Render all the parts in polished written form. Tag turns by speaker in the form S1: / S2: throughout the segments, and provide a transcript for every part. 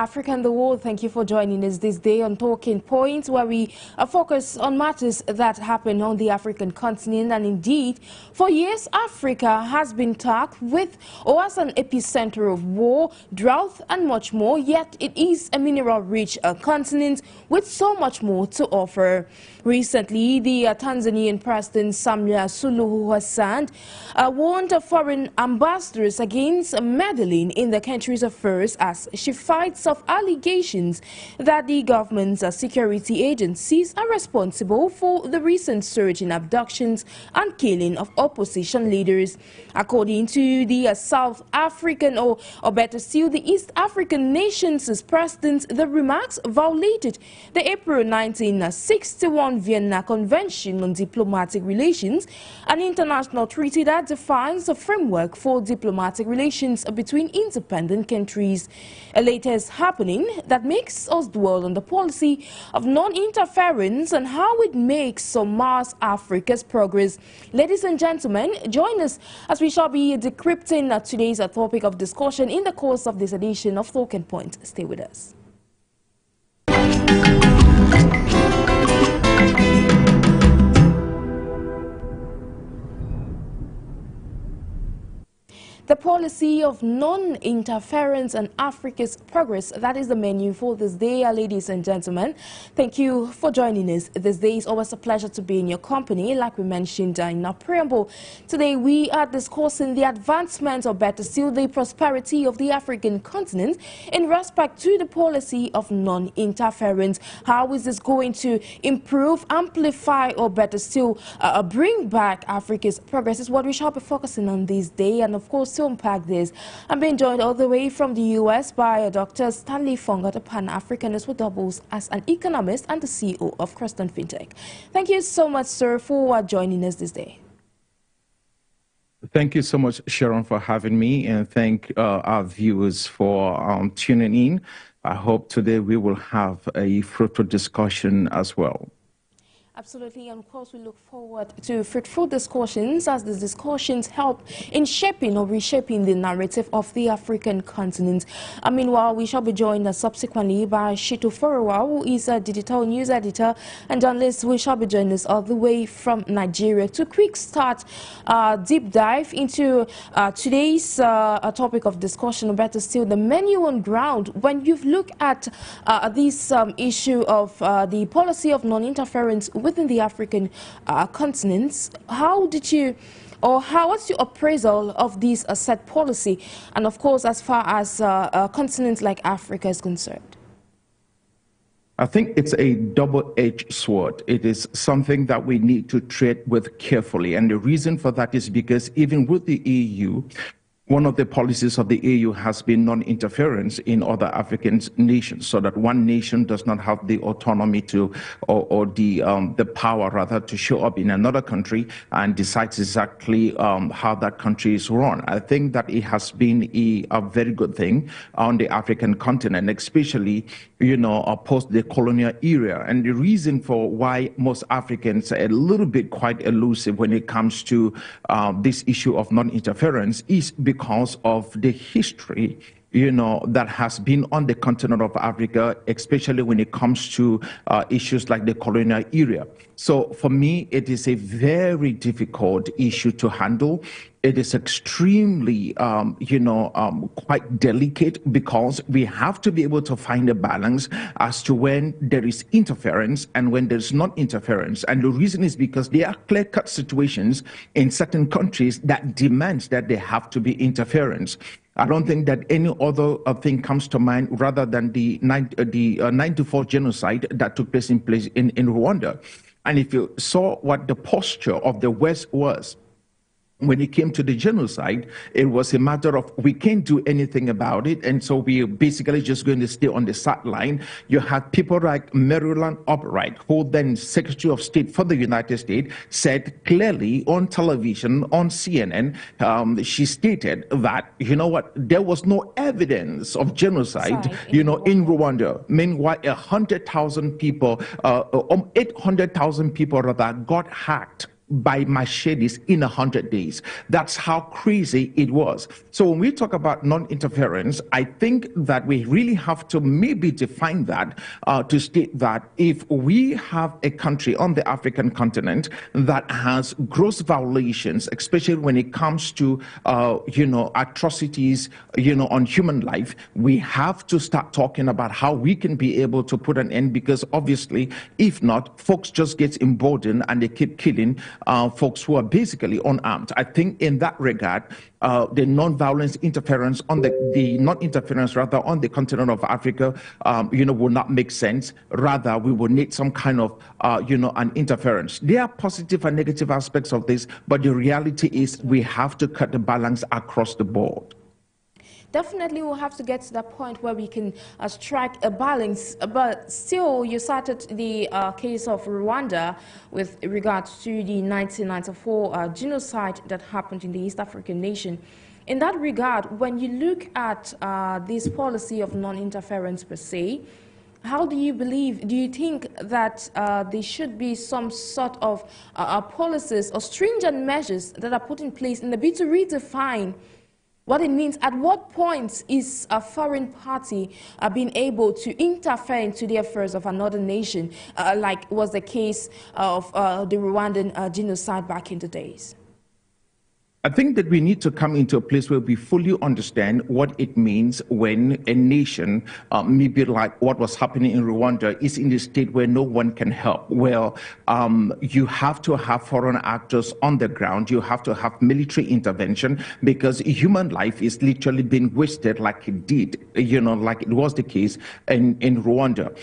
S1: Africa and the world. Thank you for joining us this day on Talking Points, where we focus on matters that happen on the African continent. And indeed, for years, Africa has been tagged with or as an epicenter of war, drought, and much more. Yet it is a mineral-rich continent with so much more to offer. Recently, the Tanzanian President Samia Suluhu Hassan warned foreign ambassadors against meddling in the country's affairs as she fights off allegations that the government's security agencies are responsible for the recent surge in abductions and killing of opposition leaders. According to the South African, or better still, the East African nation's president, the remarks violated the April 1961 Vienna Convention on Diplomatic Relations, an international treaty that defines a framework for diplomatic relations between independent countries. A latest happening that makes us dwell on the policy of non-interference and how it makes or mars Africa's progress. Ladies and gentlemen, join us as we shall be decrypting today's topic of discussion in the course of this edition of Talking Point. Stay with us. The policy of non-interference and Africa's progress, that is the menu for this day, ladies and gentlemen. Thank you for joining us. This day is always a pleasure to be in your company. Like we mentioned in our preamble, today we are discussing the advancement, or better still, the prosperity of the African continent in respect to the policy of non-interference. How is this going to improve, amplify, or better still, bring back Africa's progress is what we shall be focusing on this day. And of course, to unpack this, I'm being joined all the way from the U.S. by Dr. Stanley FONGOD, a PAN-AFRICANIST who doubles as an economist and the CEO of Creston FinTech. Thank you so much, sir, for joining us this day.
S2: Thank you so much, Sharon, for having me, and thank our viewers for tuning in. I hope today we will have a fruitful discussion as well.
S1: Absolutely, and of course we look forward to fruitful discussions as these discussions help in shaping or reshaping the narrative of the African continent. Meanwhile, we shall be joined subsequently by SHITTU, who is a digital news editor and journalist. We shall be joining us all the way from Nigeria. To quick start, deep dive into today's topic of discussion, or better still, the menu on ground. When you've looked at this issue of the policy of non-interference within the African continents, how did you, or what's your appraisal of this set policy, and of course as far as continents like Africa is concerned?
S2: I think it's a double-edged sword. It is something that we need to tread with carefully, and the reason for that is because even with the EU, one of the policies of the EU has been non-interference in other African nations, so that one nation does not have the autonomy to, or the power rather, to show up in another country and decides exactly how that country is run. I think that it has been a very good thing on the African continent, especially, you know, post the colonial era. And the reason for why most Africans are a little bit quite elusive when it comes to this issue of non-interference is because of the history, you know, that has been on the continent of Africa, especially when it comes to issues like the colonial era. So for me, it is a very difficult issue to handle. It is extremely, quite delicate, because we have to be able to find a balance as to when there is interference and when there's not interference. And the reason is because there are clear-cut situations in certain countries that demands that there have to be interference. I don't think that any other thing comes to mind rather than the 94 genocide that took place in Rwanda. And if you saw what the posture of the West was when it came to the genocide, it was a matter of we can't do anything about it, and so we're basically just going to stay on the sideline. You had people like Maryland Albright, who then Secretary of State for the United States, said clearly on television, on CNN, she stated that, you know what, there was no evidence of genocide, in Rwanda. Meanwhile, 100,000 people, 800,000 people rather, got hacked by Mercedes in 100 days. That's how crazy it was. So when we talk about non-interference, I think that we really have to maybe define that to state that if we have a country on the African continent that has gross violations, especially when it comes to, atrocities, on human life, we have to start talking about how we can be able to put an end, because obviously, if not, folks just get emboldened and they keep killing folks who are basically unarmed. I think in that regard, the non-violence interference on the non-interference rather on the continent of Africa, will not make sense. Rather, we will need some kind of, an interference. There are positive and negative aspects of this, but the reality is we have to cut the balance across the board.
S1: Definitely, we'll have to get to that point where we can strike a balance. But still, you cited the case of Rwanda with regards to the 1994 genocide that happened in the East African nation. In that regard, when you look at this policy of non-interference per se, how do you think that there should be some sort of policies or stringent measures that are put in place in the bid to redefine what it means? At what point is a foreign party being able to interfere into the affairs of another nation, like was the case of the Rwandan genocide back in the days?
S2: I think that we need to come into a place where we fully understand what it means when a nation, maybe like what was happening in Rwanda, is in a state where no one can help. Well, you have to have foreign actors on the ground. You have to have military intervention, because human life is literally being wasted like it did, like it was the case in Rwanda.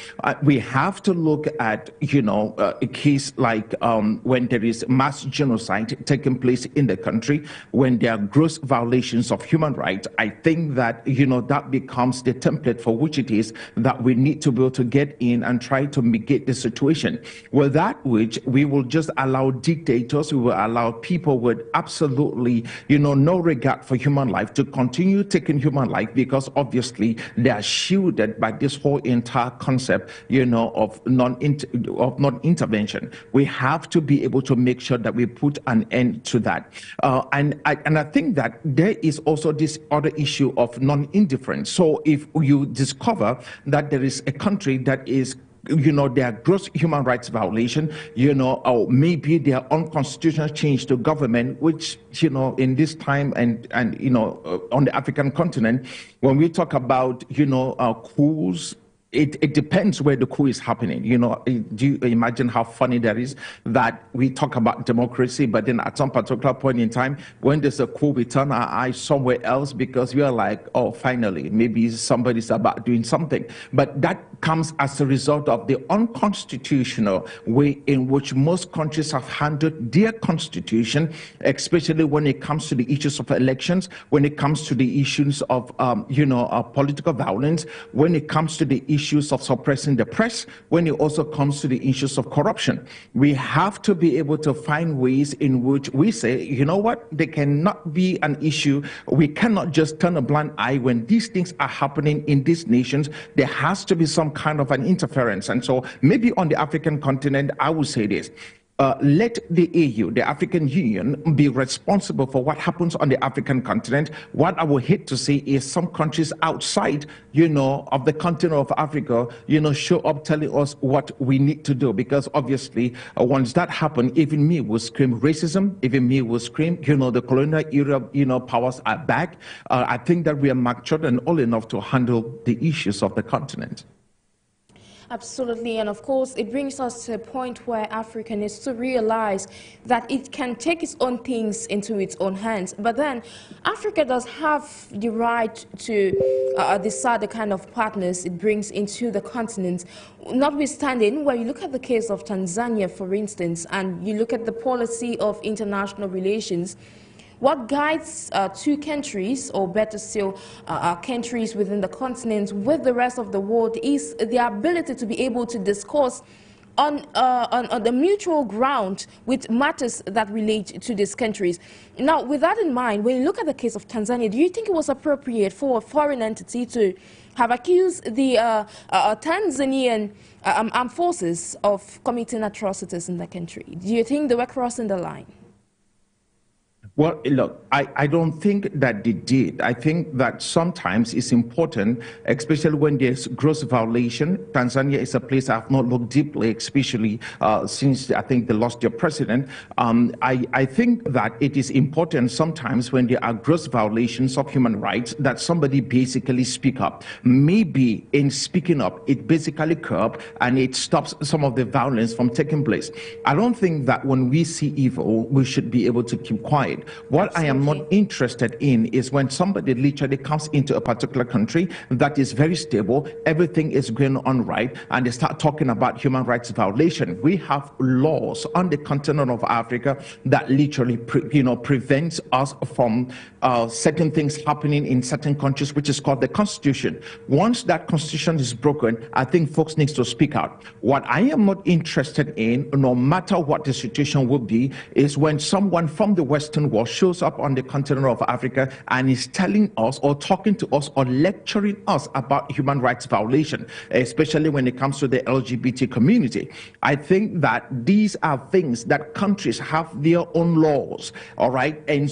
S2: We have to look at, a case like when there is mass genocide taking place in the country, when there are gross violations of human rights. I think that, that becomes the template for which it is that we need to be able to get in and try to mitigate the situation. Well, that which we will just allow dictators, we will allow people with absolutely, no regard for human life to continue taking human life, because obviously they are shielded by this whole entire concept, of non-intervention. We have to be able to make sure that we put an end to that. And I think that there is also this other issue of non-indifference. So if you discover that there is a country that is, there are gross human rights violation, or maybe there are unconstitutional change to government, which, in this time and on the African continent, when we talk about, coups, it depends where the coup is happening. Do you imagine how funny that is, that we talk about democracy, but then at some particular point in time, when there's a coup, we turn our eyes somewhere else because we are like, oh, finally, maybe somebody's about doing something. But that comes as a result of the unconstitutional way in which most countries have handled their constitution, especially when it comes to the issues of elections, when it comes to the issues of, political violence, when it comes to the issues of suppressing the press, when it also comes to the issues of corruption. We have to be able to find ways in which we say, you know what, there cannot be an issue. We cannot just turn a blind eye when these things are happening in these nations. There has to be some kind of an interference. And so maybe on the African continent, I would say this. Let the AU, the African Union, be responsible for what happens on the African continent. What I would hate to see is some countries outside, of the continent of Africa, show up telling us what we need to do. Because obviously, once that happens, even me will scream racism, even me will scream, the colonial era, powers are back. I think that we are matured and old enough to handle the issues of the continent.
S1: Absolutely, and of course, it brings us to a point where Africa needs to realize that it can take its own things into its own hands. But then, Africa does have the right to decide the kind of partners it brings into the continent. Notwithstanding, when you look at the case of Tanzania, for instance, and you look at the policy of international relations, what guides two countries, or better still, countries within the continent with the rest of the world, is the ability to be able to discuss on the mutual ground with matters that relate to these countries. Now, with that in mind, when you look at the case of Tanzania, do you think it was appropriate for a foreign entity to have accused the Tanzanian armed forces of committing atrocities in the country? Do you think they were crossing the line?
S2: Well, look, I don't think that they did. I think that sometimes it's important, especially when there's gross violation. Tanzania is a place I've not looked deeply, especially since I think they lost their president. I think that it is important sometimes when there are gross violations of human rights that somebody basically speak up. Maybe in speaking up, it basically curbs and it stops some of the violence from taking place. I don't think that when we see evil, we should be able to keep quiet. What I am not interested in is when somebody literally comes into a particular country that is very stable, everything is going on right, and they start talking about human rights violation. We have laws on the continent of Africa that literally prevents us from certain things happening in certain countries, which is called the Constitution. Once that Constitution is broken, I think folks need to speak out. What I am not interested in, no matter what the situation will be, is when someone from the Western world shows up on the continent of Africa and is telling us or talking to us or lecturing us about human rights violation, especially when it comes to the LGBT community. I think that these are things that countries have their own laws, all right, and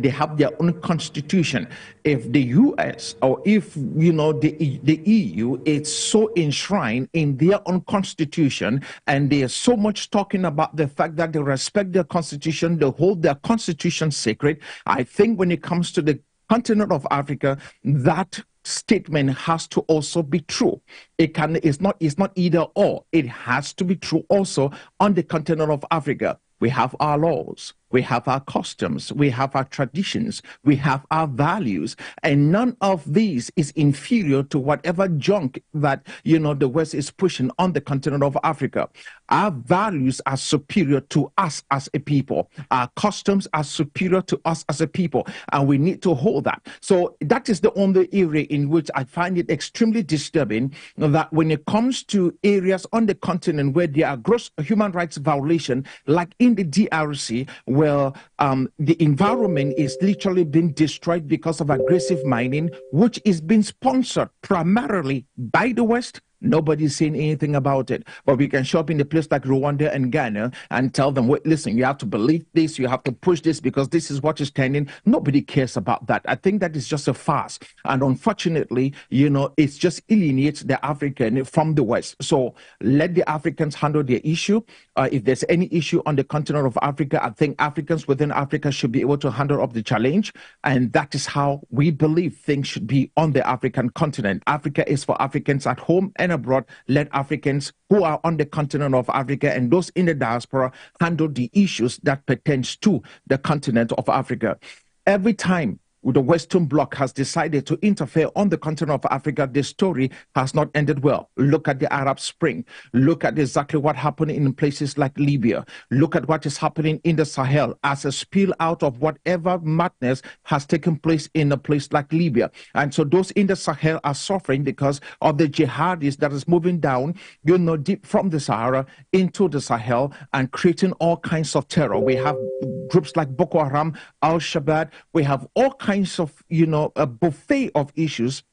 S2: they have their own constitution. If the US or if the EU is so enshrined in their own constitution and they are so much talking about the fact that they respect their constitution, they hold their constitution sacred, I think when it comes to the continent of Africa, that statement has to also be true. It's not either or. It has to be true also on the continent of Africa. We have our laws, we have our customs, we have our traditions, we have our values, and none of these is inferior to whatever junk that the West is pushing on the continent of Africa. Our values are superior to us as a people. Our customs are superior to us as a people, and we need to hold that. So that is the only area in which I find it extremely disturbing that when it comes to areas on the continent where there are gross human rights violations, like in the DRC, where the environment is literally being destroyed because of aggressive mining, which is being sponsored primarily by the West. Nobody's saying anything about it. But we can show up in a place like Rwanda and Ghana and tell them, wait, listen, you have to believe this, you have to push this because this is what is trending. Nobody cares about that. I think that is just a farce. And unfortunately, it just alienates the African from the West. So let the Africans handle their issue. If there's any issue on the continent of Africa, I think Africans within Africa should be able to handle up the challenge. And that is how we believe things should be on the African continent. Africa is for Africans at home and abroad. Let Africans who are on the continent of Africa and those in the diaspora handle the issues that pertains to the continent of Africa. Every time the Western Bloc has decided to interfere on the continent of Africa, the story has not ended well. Look at the Arab Spring. Look at exactly what happened in places like Libya. Look at what is happening in the Sahel as a spill out of whatever madness has taken place in a place like Libya. And so those in the Sahel are suffering because of the jihadis that is moving down, deep from the Sahara into the Sahel and creating all kinds of terror. We have groups like Boko Haram, Al-Shabaab. We have all kinds of, a buffet of issues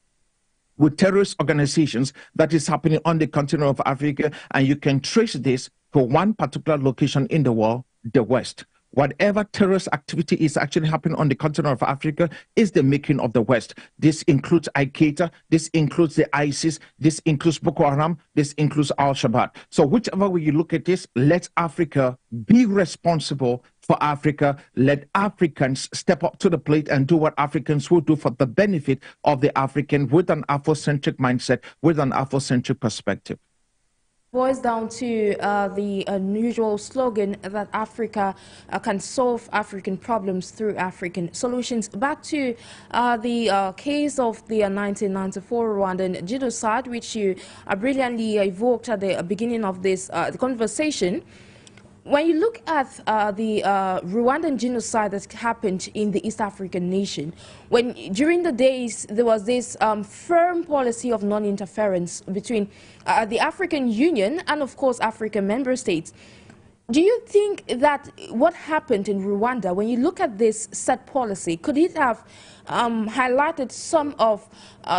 S2: with terrorist organizations that is happening on the continent of Africa. And you can trace this to one particular location in the world, the West. Whatever terrorist activity is actually happening on the continent of Africa is the making of the West. This includes Al-Qaeda, this includes the ISIS, this includes Boko Haram, this includes Al-Shabaab. So whichever way you look at this, let Africa be responsible for Africa. Let Africans step up to the plate and do what Africans will do for the benefit of the African with an Afrocentric mindset, with an Afrocentric perspective.
S1: Boils down to the unusual slogan that Africa can solve African problems through African solutions. Back to the case of the 1994 Rwandan genocide, which you brilliantly evoked at the beginning of this conversation. when you look at the Rwandan genocide that happened in the East African nation, during the days there was this firm policy of non-interference between the African Union and, of course, African member states. Do you think that what happened in Rwanda, when you look at this set policy, could it have highlighted some of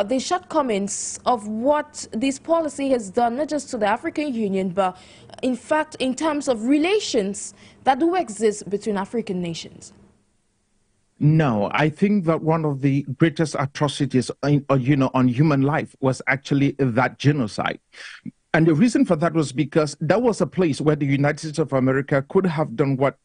S1: the shortcomings of what this policy has done, not just to the African Union, but in fact in terms of relations that do exist between African nations?
S2: No, I think that one of the greatest atrocities on human life was actually that genocide. And the reason for that was because that was a place where the United States of America could have done what,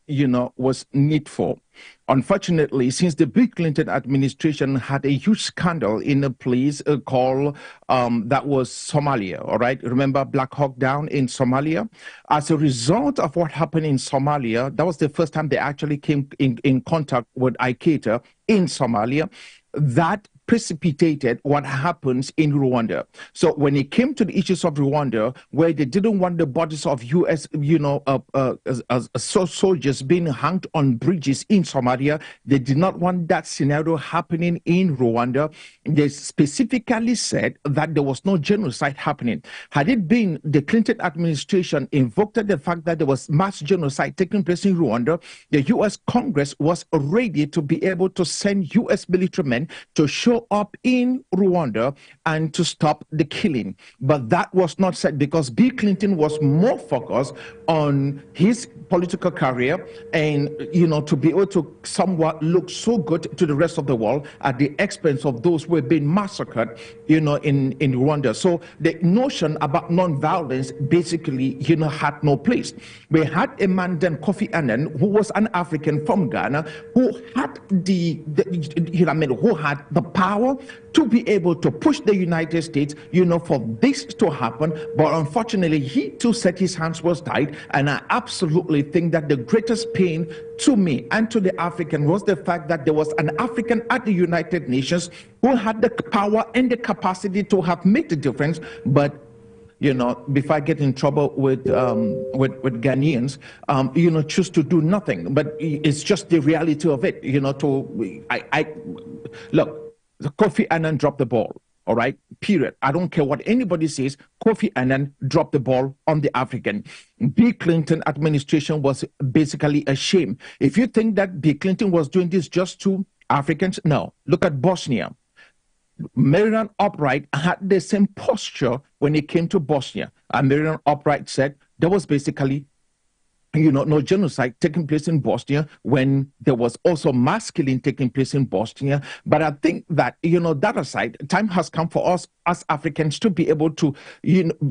S2: was needful. Unfortunately, since the Bill Clinton administration had a huge scandal in a place called, that was Somalia, all right? Remember Black Hawk Down in Somalia? As a result of what happened in Somalia, that was the first time they actually came in contact with Al-Qaeda in Somalia. That precipitated what happens in Rwanda. So when it came to the issues of Rwanda, where they didn't want the bodies of U.S. Soldiers being hanged on bridges in Somalia, they did not want that scenario happening in Rwanda. They specifically said that there was no genocide happening. Had it been the Clinton administration invoked the fact that there was mass genocide taking place in Rwanda, the U.S. Congress was ready to be able to send U.S. military men to show up in Rwanda and to stop the killing. But that was not said because Bill Clinton was more focused on his political career and, to be able to somewhat look so good to the rest of the world at the expense of those who were being massacred, in Rwanda. So the notion about non-violence basically, had no place. We had a man named Kofi Annan, who was an African from Ghana, who had who had the power to be able to push the United States, for this to happen. But unfortunately, he too said his hands was tied. And I absolutely think that the greatest pain to me and to the African was the fact that there was an African at the United Nations who had the power and the capacity to have made the difference. But before I get in trouble with Ghanaians, choose to do nothing. But it's just the reality of it, look, Kofi Annan dropped the ball, all right, period. I don't care what anybody says. Kofi Annan dropped the ball on the African. Bill Clinton administration was basically a shame. If you think that Bill Clinton was doing this just to Africans, no. Look at Bosnia. Marian Albright had the same posture when it came to Bosnia. And Marian Albright said there was basically no genocide taking place in Bosnia when there was also mass killing taking place in Bosnia. But I think that, that aside, time has come for us as Africans to be able to,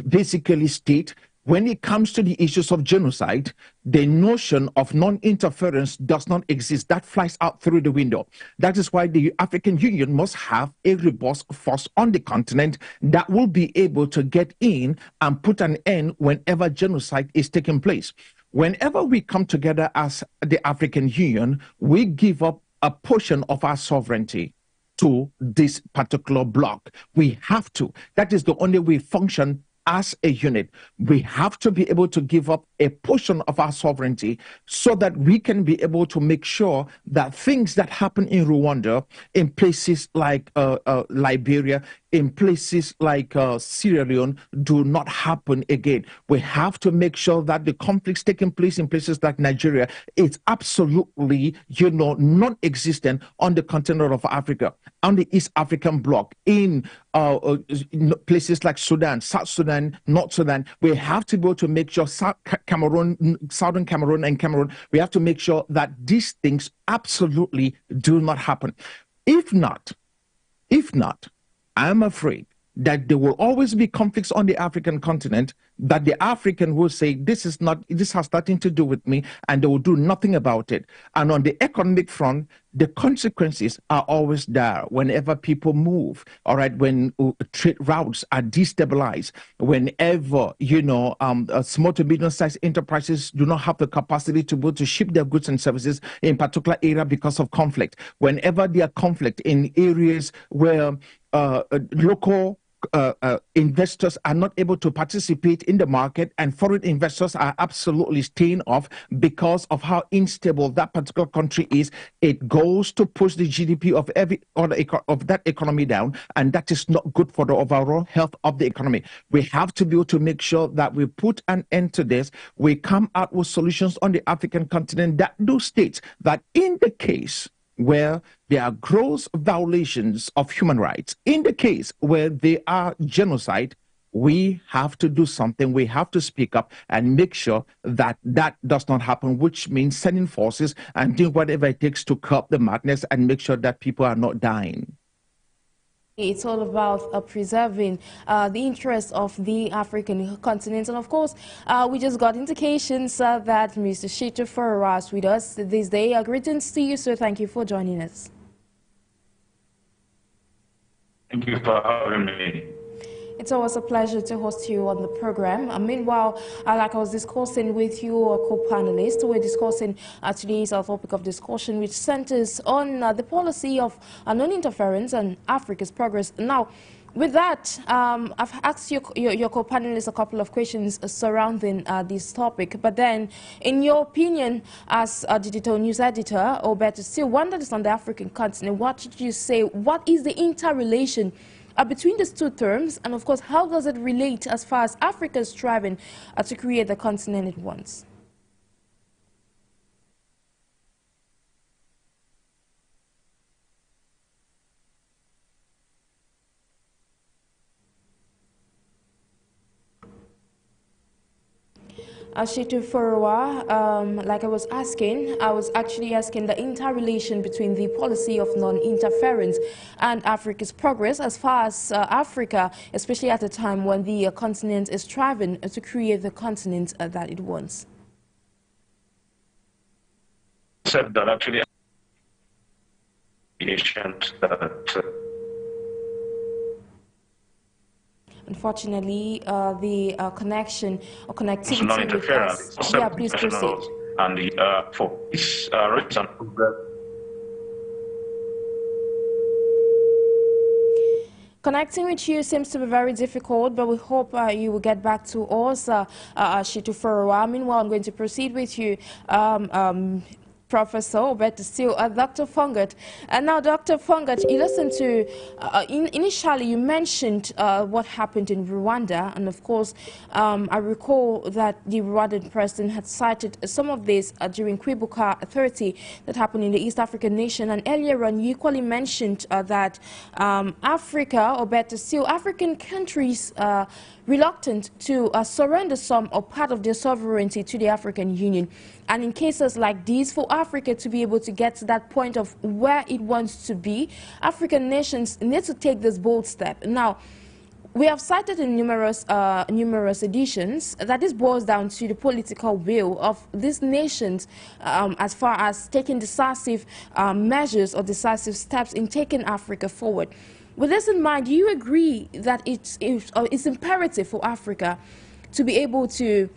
S2: basically state when it comes to the issues of genocide, the notion of non-interference does not exist. That flies out through the window. That is why the African Union must have a robust force on the continent that will be able to get in and put an end whenever genocide is taking place. Whenever we come together as the African Union, we give up a portion of our sovereignty to this particular bloc. We have to. That is the only way we function as a unit. We have to be able to give up a portion of our sovereignty so that we can be able to make sure that things that happen in Rwanda, in places like Liberia, in places like Sierra Leone do not happen again. We have to make sure that the conflicts taking place in places like Nigeria is absolutely, non-existent on the continent of Africa, on the East African bloc, in places like Sudan, South Sudan, North Sudan. We have to be able to make sure Southern Cameroon and Cameroon, we have to make sure that these things absolutely do not happen. If not, I'm afraid that there will always be conflicts on the African continent, that the African will say, this has nothing to do with me, and they will do nothing about it. And on the economic front, the consequences are always there whenever people move, all right, when trade routes are destabilized, whenever, small to medium-sized enterprises do not have the capacity to be able to ship their goods and services in particular area because of conflict, whenever there are conflict in areas where local investors are not able to participate in the market, and foreign investors are absolutely staying off because of how unstable that particular country is. It goes to push the GDP of every other of that economy down, and that is not good for the overall health of the economy. We have to be able to make sure that we put an end to this. We come out with solutions on the African continent that do state that in the case where there are gross violations of human rights, in the case where there are genocide, we have to do something. We have to speak up and make sure that that does not happen, which means sending forces and doing whatever it takes to curb the madness and make sure that people are not dying.
S1: It's all about preserving the interests of the African continent. And of course, we just got indications that Mr. Shittu FOWORA is with us this day. Greetings to you, sir. Thank you for joining us.
S3: Thank you for having me.
S1: It's always a pleasure to host you on the program. Meanwhile, like I was discussing with you, co-panelists, we're discussing today's topic of discussion, which centers on the policy of non-interference and Africa's progress. Now, with that, I've asked your co-panelists a couple of questions surrounding this topic. But then, in your opinion, as a digital news editor, or better still, one that is on the African continent, what did you say? What is the interrelation between these two terms, and of course, how does it relate as far as Africa is striving to create the continent it wants? Shittu FOWORA, like I was actually asking the interrelation between the policy of non-interference and Africa's progress as far as Africa, especially at a time when the continent is striving to create the continent that it wants.
S3: Said that actually that
S1: unfortunately, the connection or connectivity
S3: non-interference.
S1: Yeah, please proceed.
S3: And for this reason,
S1: connecting with you seems to be very difficult, but we hope you will get back to us, Shittu FOWORA. Meanwhile, I'm going to proceed with you, Professor, but still Dr. FONGOD. And now, Dr. FONGOD, you listened to, initially you mentioned what happened in Rwanda, and of course, I recall that the Rwandan president had cited some of this during Kwibuka 30 that happened in the East African nation, and earlier on you equally mentioned that Africa, or better still, African countries reluctant to surrender some or part of their sovereignty to the African Union. And in cases like these, for Africa to be able to get to that point of where it wants to be, African nations need to take this bold step. Now, we have cited in numerous editions that this boils down to the political will of these nations as far as taking decisive measures or decisive steps in taking Africa forward. With this in mind, do you agree that it's imperative for Africa to be able to,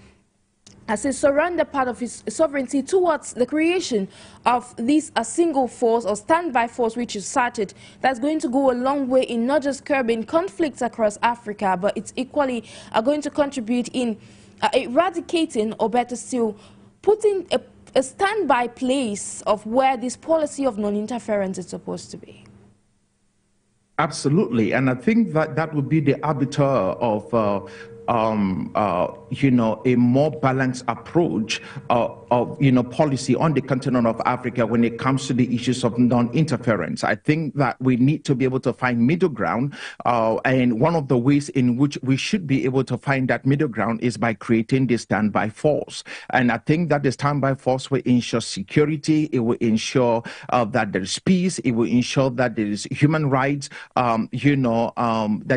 S1: as a surrender part of its sovereignty towards the creation of this a single force or standby force, which is cited, that's going to go a long way in not just curbing conflicts across Africa, but it's equally going to contribute in eradicating, or better still, putting a standby place of where this policy of non-interference is supposed to be?
S2: Absolutely, and I think that that would be the arbiter of a more balanced approach of policy on the continent of Africa when it comes to the issues of non-interference. I think that we need to be able to find middle ground, and one of the ways in which we should be able to find that middle ground is by creating the standby force. And I think that the standby force will ensure security, it will ensure that there is peace, it will ensure that there is human rights, that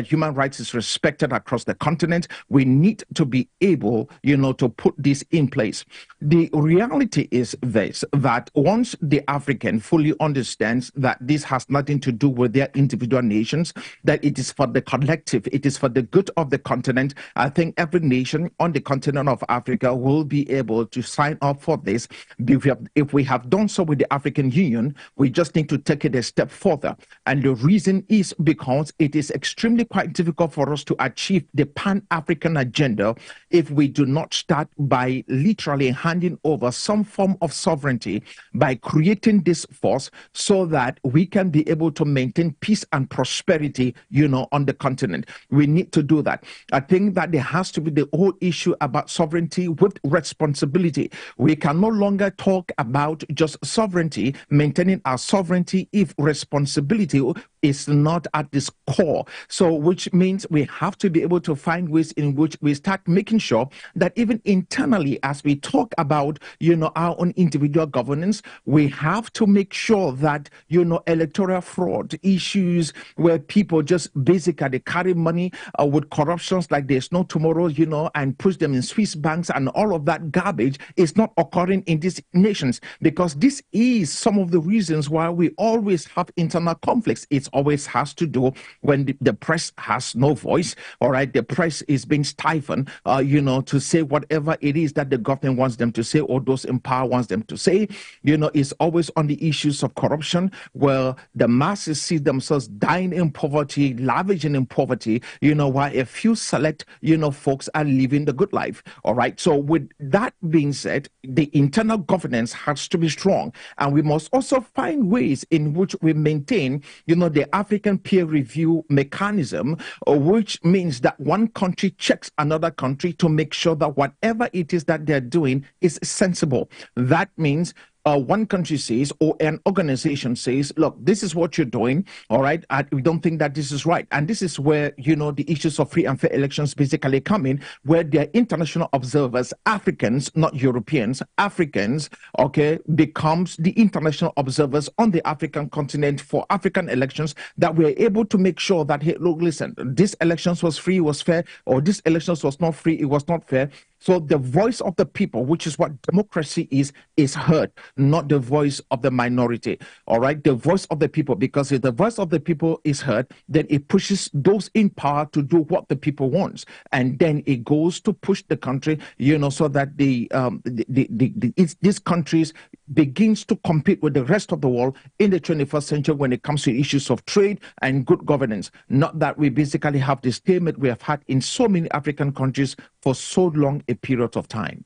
S2: human rights is respected across the continent. We need to be able, to put this in place. The reality is this, that once the African fully understands that this has nothing to do with their individual nations, that it is for the collective, it is for the good of the continent, I think every nation on the continent of Africa will be able to sign up for this. If we have done so with the African Union, we just need to take it a step further. And the reason is because it is extremely quite difficult for us to achieve the Pan-African agenda if we do not start by literally handing over some form of sovereignty, by creating this force so that we can be able to maintain peace and prosperity, on the continent. We need to do that. I think that there has to be the whole issue about sovereignty with responsibility. We can no longer talk about just sovereignty, maintaining our sovereignty, if responsibility is not at this core. So which means we have to be able to find ways in which we start making sure that even internally, as we talk about, our own individual governance, we have to make sure that, electoral fraud issues where people just basically carry money with corruptions like there's no tomorrow, and push them in Swiss banks and all of that garbage is not occurring in these nations, because this is some of the reasons why we always have internal conflicts. It always has to do when the press has no voice, all right? The press is being stifled, to say whatever it is that the government wants them to say, or those in power wants them to say. It's always on the issues of corruption, where the masses see themselves dying in poverty, lavishing in poverty, while a few select, folks are living the good life, all right? So with that being said, the internal governance has to be strong, and we must also find ways in which we maintain, the African peer review mechanism, which means that one country checks another country to make sure that whatever it is that they're doing is sensible. That means one country says, or an organization says, look, this is what you're doing, all right? We don't think that this is right. And this is where, the issues of free and fair elections basically come in, where they're international observers, Africans, not Europeans, Africans, okay, becomes the international observers on the African continent for African elections, that we're able to make sure that, hey, look, listen, this elections was free, was fair, or this elections was not free, it was not fair. So the voice of the people, which is what democracy is heard, not the voice of the minority, all right? The voice of the people, because if the voice of the people is heard, then it pushes those in power to do what the people wants. And then it goes to push the country, so that these countries begins to compete with the rest of the world in the 21st century when it comes to issues of trade and good governance. Not that we basically have the stalemate we have had in so many African countries for so long a period of time.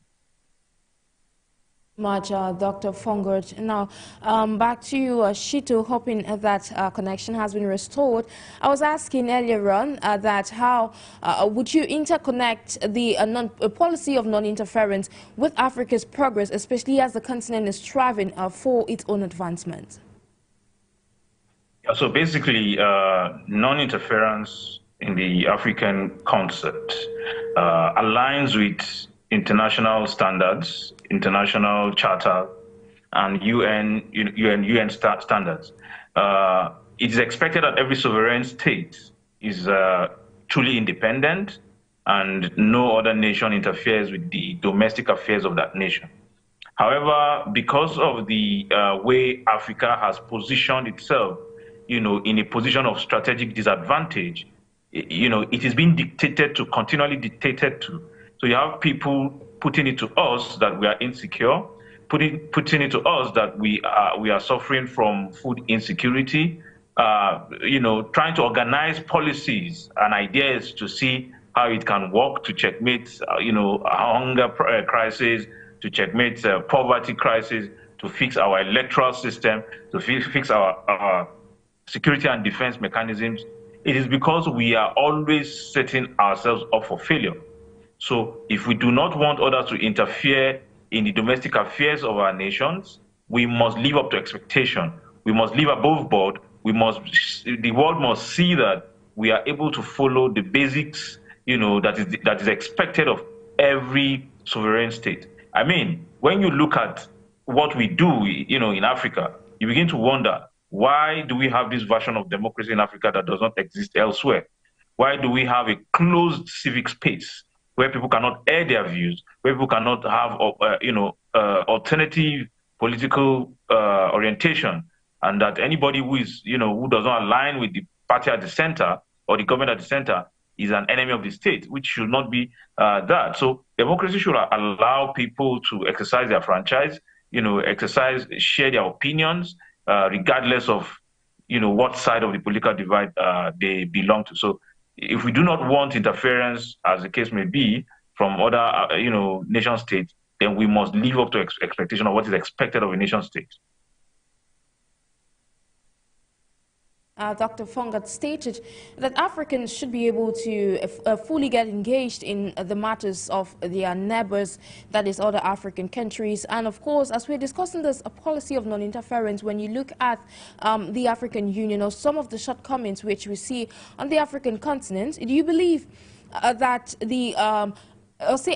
S1: Much, Dr. Fongod. Now, back to you, Shittu, hoping that connection has been restored. I was asking earlier on that how would you interconnect the policy of non-interference with Africa's progress, especially as the continent is striving for its own advancement?
S3: Yeah, so basically, non-interference in the African concept aligns with international standards, international charter, and UN standards. It is expected that every sovereign state is truly independent, and no other nation interferes with the domestic affairs of that nation. However, because of the way Africa has positioned itself, in a position of strategic disadvantage, it is being continually dictated to. So you have people putting it to us that we are insecure, putting it to us that we are suffering from food insecurity, trying to organize policies and ideas to see how it can work to checkmate, hunger crisis, to checkmate poverty crisis, to fix our electoral system, to fix our security and defense mechanisms. It is because we are always setting ourselves up for failure. So if we do not want others to interfere in the domestic affairs of our nations, we must live up to expectation. We must live above board. The world must see that we are able to follow the basics, that is expected of every sovereign state. I mean, when you look at what we do, in Africa, you begin to wonder, why do we have this version of democracy in Africa that does not exist elsewhere? Why do we have a closed civic space where people cannot air their views, where people cannot have, alternative political orientation, and that anybody who is, who does not align with the party at the center or the government at the center is an enemy of the state, which should not be that. So democracy should allow people to exercise their franchise, share their opinions, regardless of, what side of the political divide they belong to. So if we do not want interference, as the case may be, from other, nation states, then we must live up to expectation of what is expected of a nation state.
S1: Dr. FONGOD stated that Africans should be able to fully get engaged in the matters of their neighbors, that is other African countries. And of course, as we're discussing this, a policy of non-interference, when you look at the African Union or some of the shortcomings which we see on the African continent, do you believe that the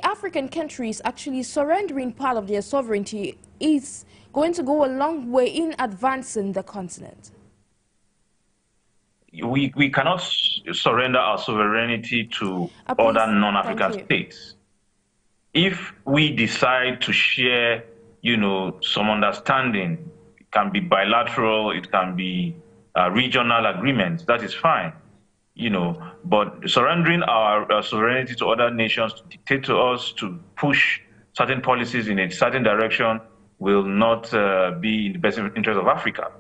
S1: African countries actually surrendering part of their sovereignty is going to go a long way in advancing the continent?
S3: We cannot surrender our sovereignty to other non-African states. If we decide to share, some understanding, it can be bilateral, it can be regional agreements, that is fine, but surrendering our sovereignty to other nations to dictate to us, to push certain policies in a certain direction will not be in the best interest of Africa.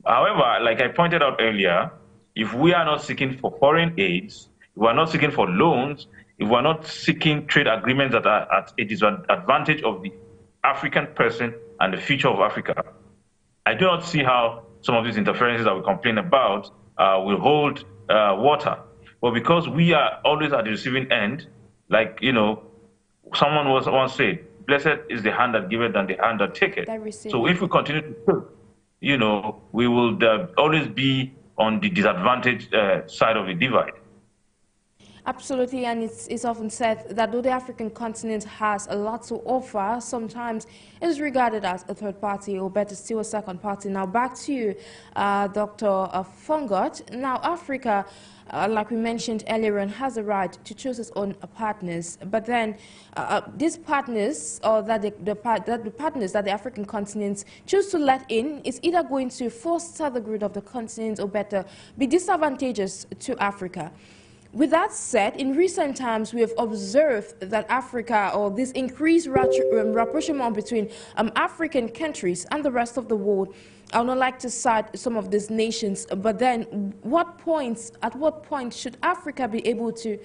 S3: However, like I pointed out earlier, if we are not seeking for foreign aids, if we are not seeking for loans, if we are not seeking trade agreements that are at a disadvantage of the African person and the future of Africa, I do not see how some of these interferences that we complain about will hold water. But because we are always at the receiving end, like, someone once said, blessed is the hand that giveth than the hand that taketh. So if we continue to do, we will always be on the disadvantaged side of the divide.
S1: Absolutely, and it's often said that though the African continent has a lot to offer, sometimes it is regarded as a third party, or better still a second party. Now back to you, Dr. FONGOD. Now Africa, like we mentioned earlier on, has the right to choose its own partners, but then these partners, or that the partners that the African continent choose to let in, is either going to foster the growth of the continent or better be disadvantageous to Africa. With that said, in recent times, we have observed that Africa, or this increased rapprochement between African countries and the rest of the world, I would not like to cite some of these nations, but then at what point should Africa be able to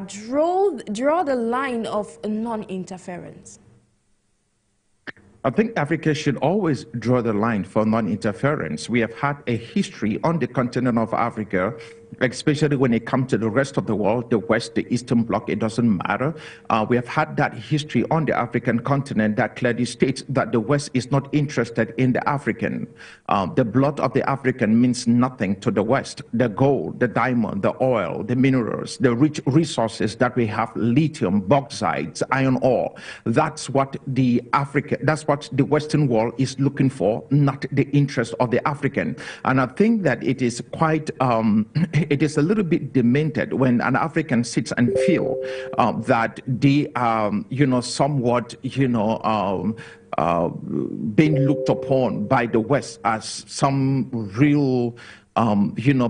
S1: draw the line of non-interference?
S2: I think Africa should always draw the line for non-interference. We have had a history on the continent of Africa, especially when it comes to the rest of the world, the West, the Eastern Bloc, it doesn't matter. We have had that history on the African continent that clearly states that the West is not interested in the African. The blood of the African means nothing to the West. The gold, the diamond, the oil, the minerals, the rich resources that we have, lithium, bauxite, iron ore, that's what the Western world is looking for, not the interest of the African. And I think that it is quite it is a little bit demented when an African sits and feel that they are, somewhat, being looked upon by the West as some real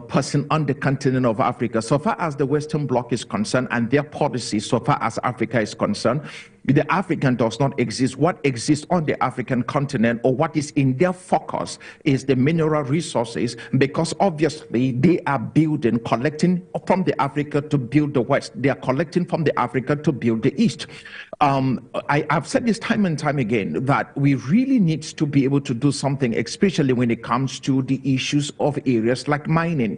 S2: person on the continent of Africa. So far as the Western Bloc is concerned and their policy, so far as Africa is concerned, the African does not exist. What exists on the African continent, or what is in their focus, is the mineral resources, because obviously they are collecting from the Africa to build the West. They are collecting from the Africa to build the East. I've said this time and time again that we really need to be able to do something, especially when it comes to the issues of areas like mining.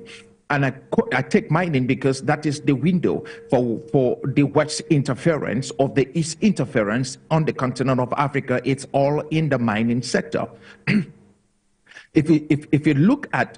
S2: And I take mining because that is the window for the West interference or the East interference on the continent of Africa. It's all in the mining sector. If you look at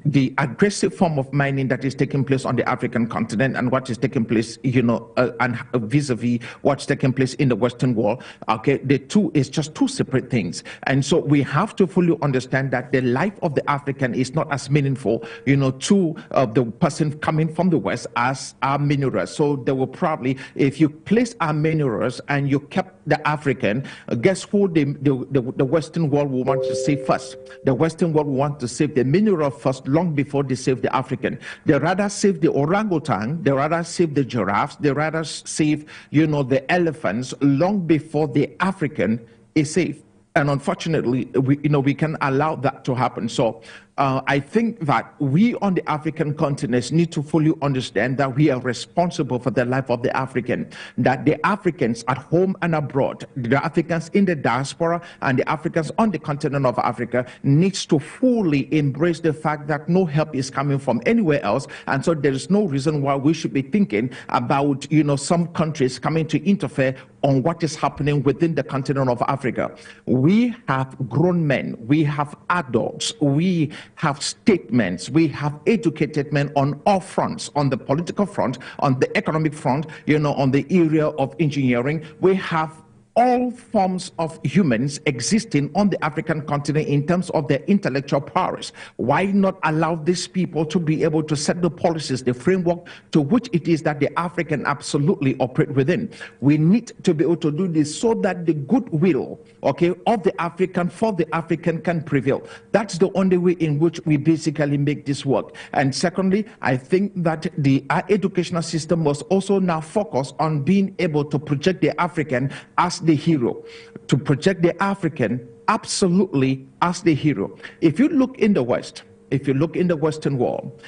S2: the aggressive form of mining that is taking place on the African continent and what is taking place, and vis-a-vis what's taking place in the Western world, okay, the two is just two separate things. And so we have to fully understand that the life of the African is not as meaningful, to the person coming from the West as our minerals. So they will probably, if you place our minerals and you kept the African, guess who the Western world will want to save first? The Western world will want to save the mineral first, long before they save the African. They rather save the orangutan, they rather save the giraffes, they rather save, the elephants, long before the African is safe. And unfortunately, we can allow that to happen. So I think that we on the African continent need to fully understand that we are responsible for the life of the African, that the Africans at home and abroad, the Africans in the diaspora and the Africans on the continent of Africa needs to fully embrace the fact that no help is coming from anywhere else. And so there is no reason why we should be thinking about, some countries coming to interfere on what is happening within the continent of Africa. We have grown men, we have adults, we have statements, we have educated men on all fronts, on the political front, on the economic front, on the area of engineering. We have all forms of humans existing on the African continent in terms of their intellectual prowess. Why not allow these people to be able to set the policies, the framework to which it is that the African absolutely operate within? We need to be able to do this so that the goodwill, okay, of the African for the African can prevail. That's the only way in which we basically make this work. And secondly, I think that our educational system must also now focus on being able to project the African as the hero, to project the African absolutely as the hero. If you look in the West, if you look in the Western world,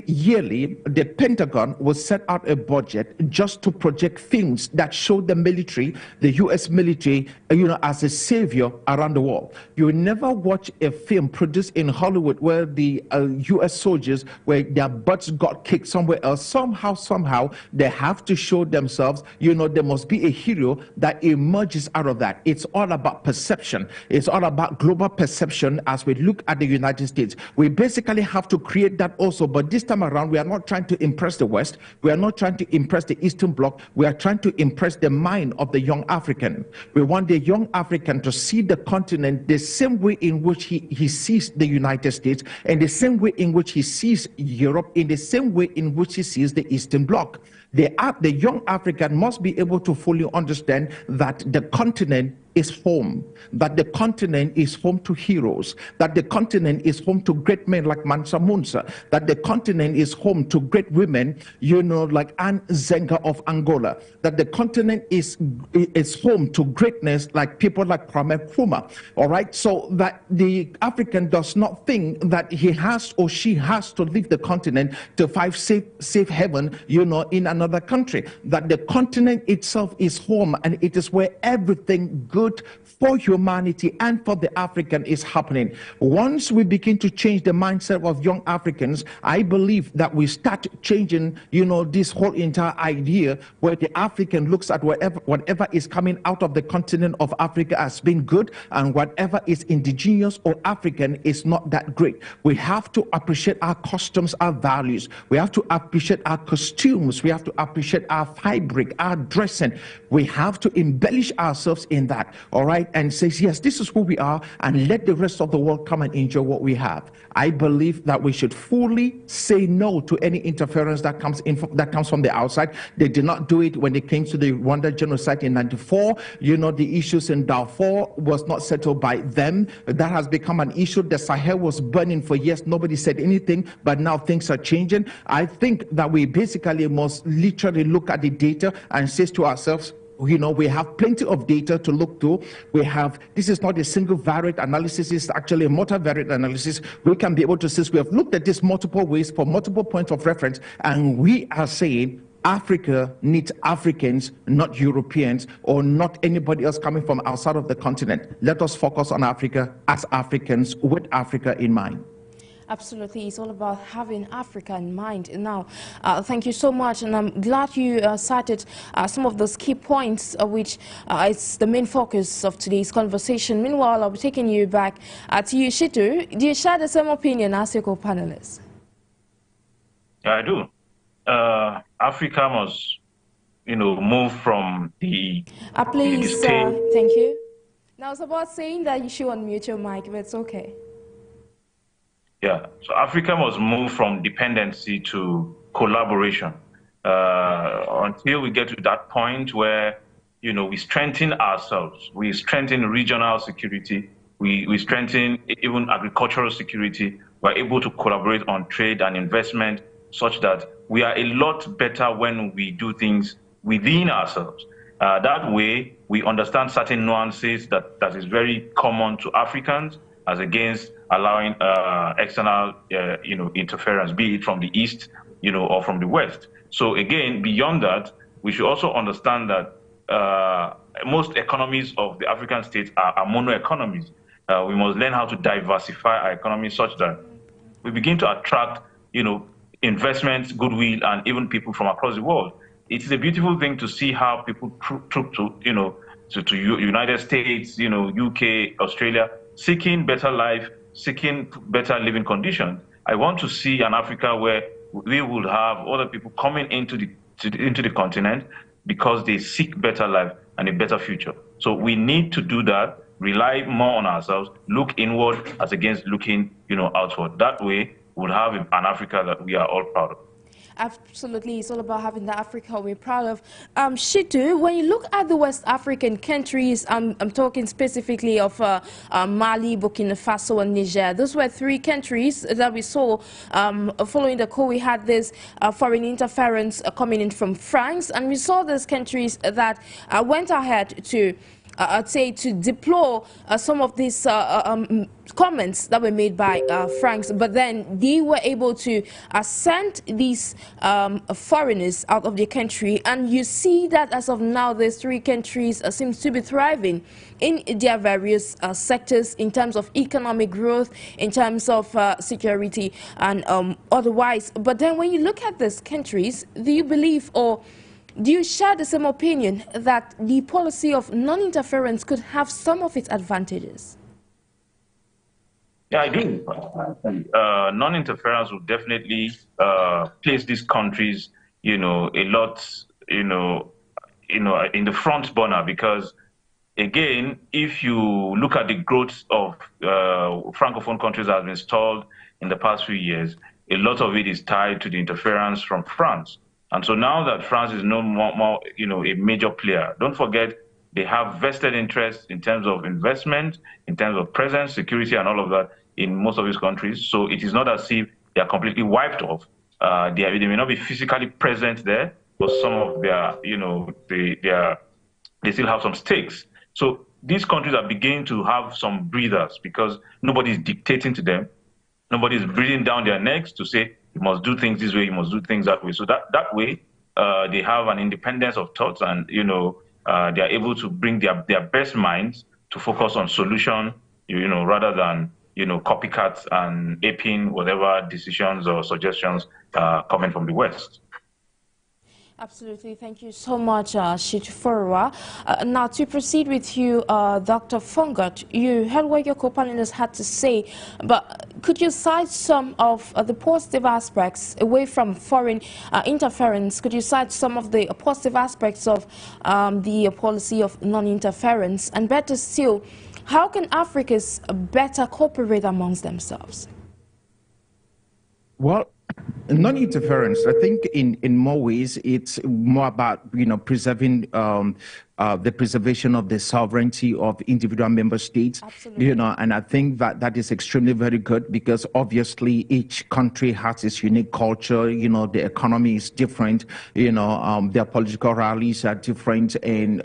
S2: yearly, the Pentagon will set out a budget just to project films that show the military, the U.S. military, as a savior around the world. You will never watch a film produced in Hollywood where the U.S. soldiers, where their butts got kicked somewhere else. Somehow, they have to show themselves, there must be a hero that emerges out of that. It's all about perception. It's all about global perception as we look at the United States. We basically have to create that also, but this time around, we are not trying to impress the West. We are not trying to impress the Eastern Bloc. We are trying to impress the mind of the young African. We want the young African to see the continent the same way in which he sees the United States, and the same way in which he sees Europe, in the same way in which he sees the Eastern Bloc. The young African must be able to fully understand that the continent is home, that the continent is home to heroes, that the continent is home to great men like Mansa Musa, that the continent is home to great women, like Anne Zenga of Angola, that the continent is home to greatness like people like Kwame Nkrumah, all right? So that the African does not think that he has or she has to leave the continent to find safe heaven, in another country, that the continent itself is home and it is where everything good for humanity and for the African is happening. Once we begin to change the mindset of young Africans, I believe that we start changing, this whole entire idea where the African looks at whatever is coming out of the continent of Africa as being good, and whatever is indigenous or African is not that great. We have to appreciate our customs, our values. We have to appreciate our costumes. We have to appreciate our fabric, our dressing. We have to embellish ourselves in that. All right, and says, yes, this is who we are, and let the rest of the world come and enjoy what we have. I believe that we should fully say no to any interference that comes from the outside. They did not do it when it came to the Rwanda genocide in '94. The issues in Darfur was not settled by them. That has become an issue. The Sahel was burning for years. Nobody said anything, but now things are changing. I think that we basically must literally look at the data and say to ourselves, we have plenty of data to look to. This is not a single variant analysis, it's actually a multivariate analysis. We can be able to say, we have looked at this multiple ways for multiple points of reference, and we are saying Africa needs Africans, not Europeans, or not anybody else coming from outside of the continent. Let us focus on Africa as Africans with Africa in mind.
S1: Absolutely. It's all about having Africa in mind. Now, thank you so much. And I'm glad you cited some of those key points, which is the main focus of today's conversation. Meanwhile, I'll be taking you back to you, Shittu. Do you share the same opinion as your co-panelists?
S3: Yeah, I do. Africa must, move from the
S1: please, thank you. Now, it's about saying that you should unmute your mic, but it's okay.
S3: Yeah, so Africa must move from dependency to collaboration until we get to that point where, we strengthen ourselves, we strengthen regional security, we strengthen even agricultural security. We're able to collaborate on trade and investment such that we are a lot better when we do things within ourselves. That way, we understand certain nuances that is very common to Africans, as against allowing external, interference, be it from the East, or from the West. So again, beyond that, we should also understand that most economies of the African states are mono economies. We must learn how to diversify our economy such that we begin to attract, investments, goodwill, and even people from across the world. It is a beautiful thing to see how people troop to, to United States, UK, Australia, seeking better life, seeking better living conditions. I want to see an Africa where we would have other people coming into the continent because they seek better life and a better future. So we need to do that, rely more on ourselves, look inward as against looking, outward. That way, we'll have an Africa that we are all proud of.
S1: Absolutely, it's all about having the Africa we're proud of. Shittu, when you look at the West African countries, I'm talking specifically of Mali, Burkina Faso, and Niger. Those were three countries that we saw following the coup. We had this foreign interference coming in from France, and we saw those countries that went ahead to I'd say to deplore some of these comments that were made by France, but then they were able to send these foreigners out of the country, and you see that as of now, these three countries seems to be thriving in their various sectors in terms of economic growth, in terms of security, and otherwise. But then when you look at these countries, do you believe or do you share the same opinion that the policy of non-interference could have some of its advantages?
S3: Yeah, I do. Non-interference will definitely place these countries, a lot, in the front burner, because again, if you look at the growth of Francophone countries that have been stalled in the past few years, a lot of it is tied to the interference from France. And so now that France is no more, a major player, don't forget they have vested interests in terms of investment, in terms of presence, security, and all of that in most of these countries. So it is not as if they are completely wiped off. They may not be physically present there, but some of their, they still have some stakes. So these countries are beginning to have some breathers because nobody is dictating to them. Nobody is breathing down their necks to say, you must do things this way, you must do things that way. So that way, they have an independence of thoughts, and they are able to bring their best minds to focus on solution, rather than copycats and aping whatever decisions or suggestions coming from the West.
S1: Absolutely. Thank you so much, FOWORA. Now, to proceed with you, Dr. FONGOD, you heard what your co-panelists had to say, but could you cite some of the positive aspects away from foreign interference? Could you cite some of the positive aspects of the policy of non-interference? And better still, how can Africans better cooperate amongst themselves?
S2: Well, non-interference, I think in more ways, it's more about, preserving the preservation of the sovereignty of individual member states.
S1: Absolutely.
S2: And I think that is extremely very good, because obviously each country has its unique culture. The economy is different. Their political rallies are different, and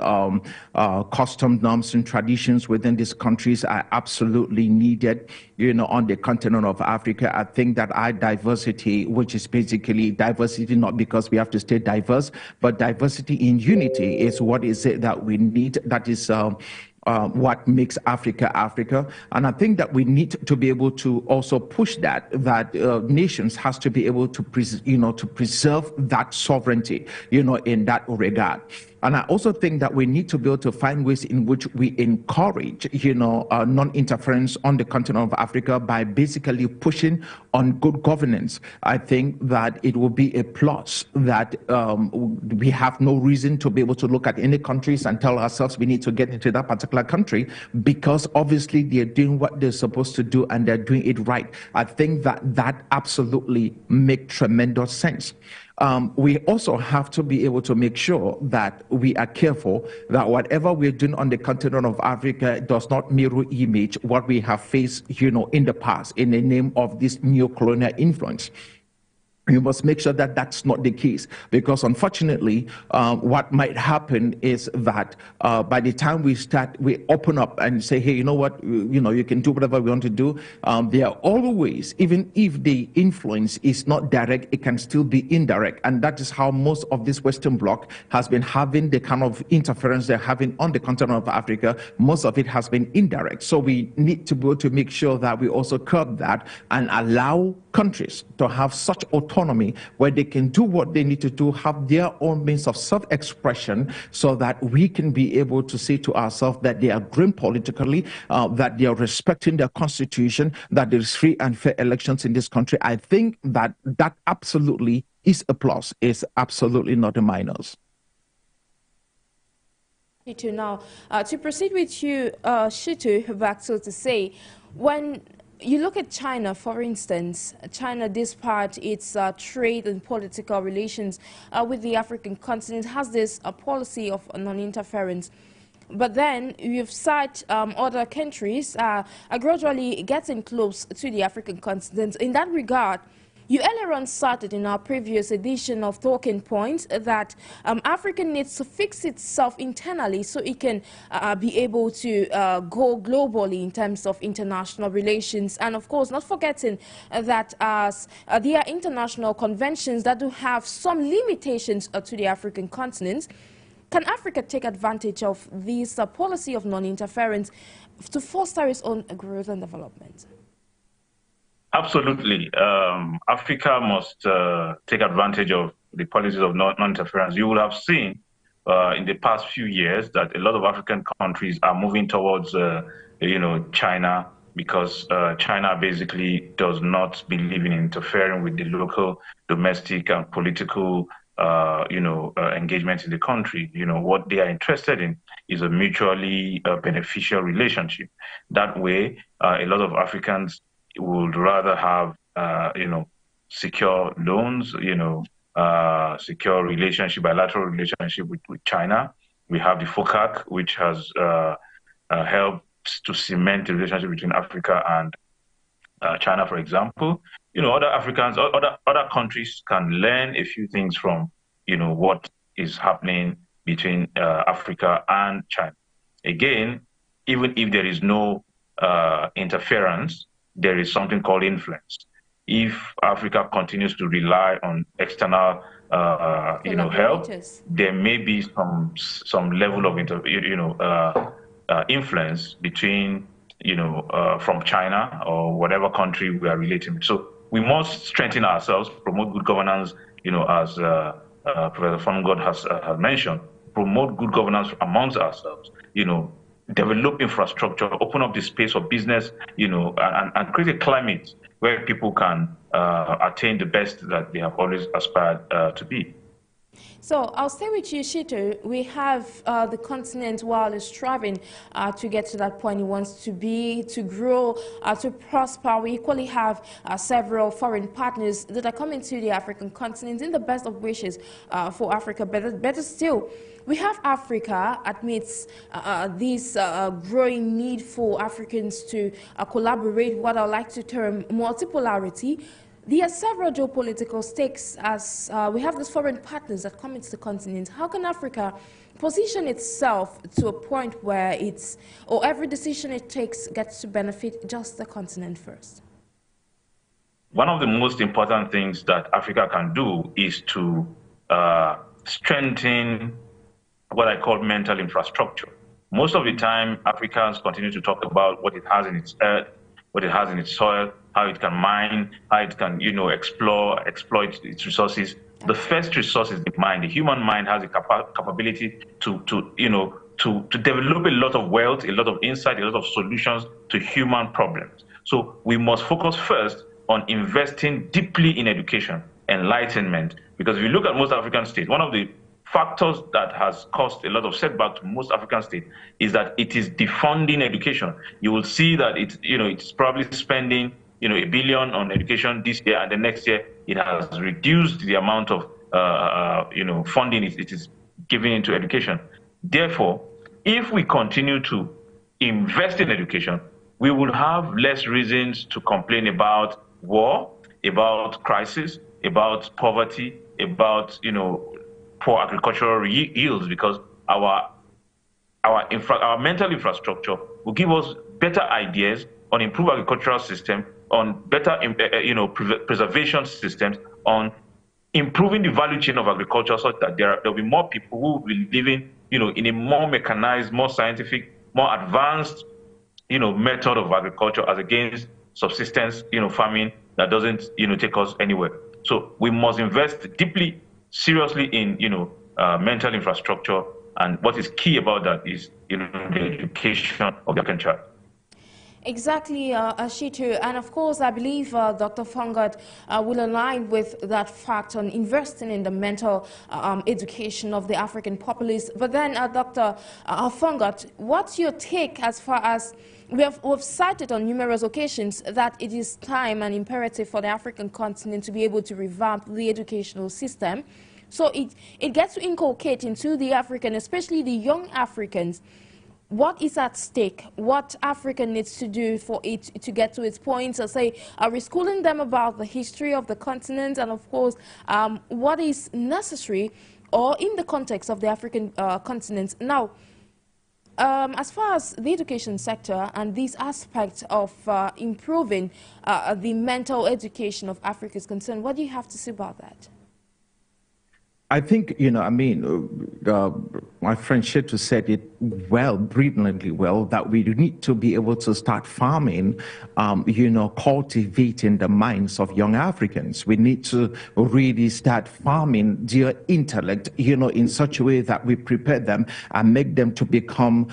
S2: custom norms and traditions within these countries are absolutely needed. On the continent of Africa, I think that our diversity, which is basically diversity not because we have to stay diverse, but diversity in unity, is what is it that we need. That is what makes Africa Africa. And I think that we need to be able to also push that nations has to be able to to preserve that sovereignty, in that regard. And I also think that we need to be able to find ways in which we encourage, non-interference on the continent of Africa by basically pushing on good governance. I think that it will be a plus that we have no reason to be able to look at any countries and tell ourselves we need to get into that particular country, because obviously they're doing what they're supposed to do and they're doing it right. I think that absolutely makes tremendous sense. We also have to be able to make sure that we are careful that whatever we're doing on the continent of Africa does not mirror image what we have faced, in the past in the name of this neo-colonial influence. You must make sure that that's not the case, because unfortunately, what might happen is that by the time we open up and say, hey, you know what, you can do whatever we want to do. There are always, even if the influence is not direct, it can still be indirect. And that is how most of this Western bloc has been having the kind of interference they're having on the continent of Africa. Most of it has been indirect. So we need to be able to make sure that we also curb that and allow countries to have such autonomy where they can do what they need to do, have their own means of self-expression, so that we can be able to say to ourselves that they are growing politically, that they are respecting their constitution, that there is free and fair elections in this country. I think that that absolutely is a plus, is absolutely not a minus.
S1: Now, to proceed with you, Shittu, back so to say, when you look at China, for instance, China, despite its trade and political relations with the African continent, has this policy of non-interference. But then you've cited other countries are gradually getting close to the African continent. In that regard, you earlier on cited in our previous edition of Talking Points that Africa needs to fix itself internally so it can be able to go globally in terms of international relations. And of course, not forgetting that as there are international conventions that do have some limitations to the African continent. Can Africa take advantage of this policy of non-interference to foster its own growth and development?
S3: Absolutely. Africa must take advantage of the policies of non-interference. You will have seen in the past few years that a lot of African countries are moving towards, China, because China basically does not believe in interfering with the local, domestic, and political, engagement in the country. What they are interested in is a mutually beneficial relationship. That way, a lot of Africans would rather have, secure loans, secure relationship, bilateral relationship with China. We have the FOCAC, which has helped to cement the relationship between Africa and China, for example. Other countries can learn a few things from, what is happening between Africa and China. Again, even if there is no interference, there is something called influence. If Africa continues to rely on external, help, there may be some level of influence between, from China or whatever country we are relating to. So we must strengthen ourselves, promote good governance, as Professor Fongod has mentioned, promote good governance amongst ourselves, develop infrastructure, open up the space for business, and create a climate where people can attain the best that they have always aspired to be.
S1: So I'll stay with you, Shittu. We have the continent, while it's striving to get to that point it wants to be, to grow, to prosper. We equally have several foreign partners that are coming to the African continent in the best of wishes for Africa. Better still, we have Africa admits this growing need for Africans to collaborate, what I like to term multipolarity. There are several geopolitical stakes as we have these foreign partners that come into the continent. How can Africa position itself to a point where every decision it takes gets to benefit just the continent first?
S3: One of the most important things that Africa can do is to strengthen what I call mental infrastructure. Most of the time, Africans continue to talk about what it has in its earth, what it has in its soil, how it can mine, how it can, exploit its resources. The first resource is the mind. The human mind has a capability to develop a lot of wealth, a lot of insight, a lot of solutions to human problems. So we must focus first on investing deeply in education, enlightenment, because if you look at most African states, one of the factors that has caused a lot of setback to most African states is that it is defunding education. You will see that it's probably spending $1 billion on education this year, and the next year it has reduced the amount of funding it is giving into education. Therefore, if we continue to invest in education, we will have less reasons to complain about war, about crisis, about poverty, about poor agricultural yields, because our mental infrastructure will give us better ideas on improved agricultural system, on better preservation systems, on improving the value chain of agriculture, so that there'll be more people who will be living in a more mechanized, more scientific, more advanced method of agriculture, as against subsistence farming that doesn't take us anywhere. So we must invest deeply, seriously in mental infrastructure, and what is key about that is the education of the African child.
S1: Exactly, Shittu, and of course I believe Dr. FONGOD will align with that fact on investing in the mental education of the African populace. But then Dr. FONGOD, what's your take as far as we've cited on numerous occasions that it is time and imperative for the African continent to be able to revamp the educational system, so it gets to inculcate into the African, especially the young Africans, what is at stake, what Africa needs to do for it to get to its point. So say, are we schooling them about the history of the continent, and of course what is necessary or in the context of the African continent. Now, as far as the education sector and these aspects of improving the mental education of Africa is concerned, what do you have to say about that?
S2: I think, my friend Shittu said it well, brilliantly well, that we need to be able to start farming, cultivating the minds of young Africans. We need to really start farming their intellect, in such a way that we prepare them and make them to become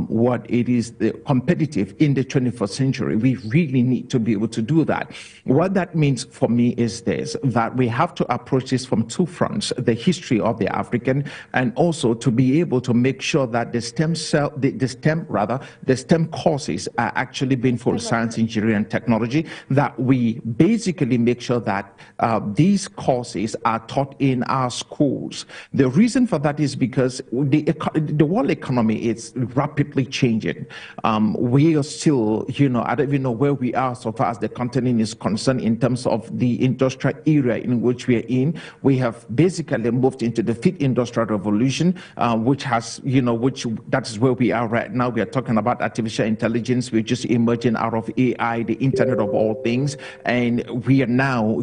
S2: what it is, competitive in the 21st century. We really need to be able to do that. What that means for me is this, that we have to approach this from two fronts: the history of the African, and also to be able to make sure that the STEM courses are actually being full science, engineering, and technology, that we basically make sure that these courses are taught in our schools. The reason for that is because the world economy is rapidly changing. We are still, I don't even know where we are so far as the continent is concerned in terms of the industrial era in which we are in. We have basically moved into the fifth industrial revolution, which has, that's where we are right now. We are talking about artificial intelligence. We're just emerging out of AI, the Internet of all things, and we are now,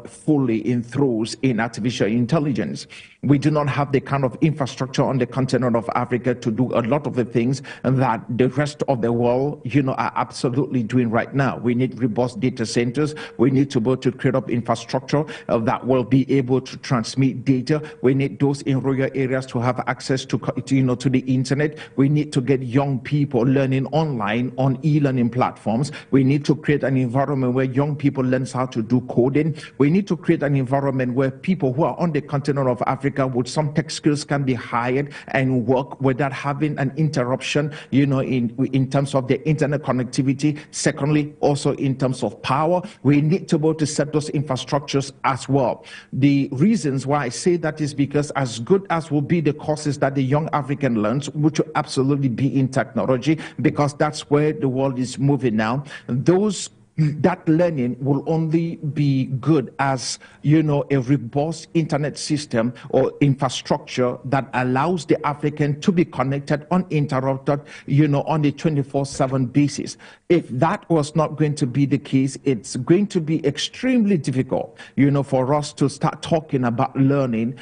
S2: fully enthroned in artificial intelligence. We do not have the kind of infrastructure on the continent of Africa to do a lot of the things that the rest of the world, are absolutely doing right now. We need robust data centers. We need to be able to create up infrastructure that will be able to transmit data. We need those in rural areas to have access to the internet. We need to get young people learning online on e-learning platforms. We need to create an environment where young people learn how to do coding. We need to create an environment where people who are on the continent of Africa with some tech skills can be hired and work without having an interruption, in terms of the internet connectivity. Secondly, also in terms of power, we need to be able to set those infrastructures as well. The reasons why I say that is because as good as will be the courses that the young African learns, which will absolutely be in technology, because that's where the world is moving now, those that learning will only be good as, you know, a robust internet system or infrastructure that allows the African to be connected uninterrupted, you know, on a 24/7 basis. If that was not going to be the case, it's going to be extremely difficult, you know, for us to start talking about learning,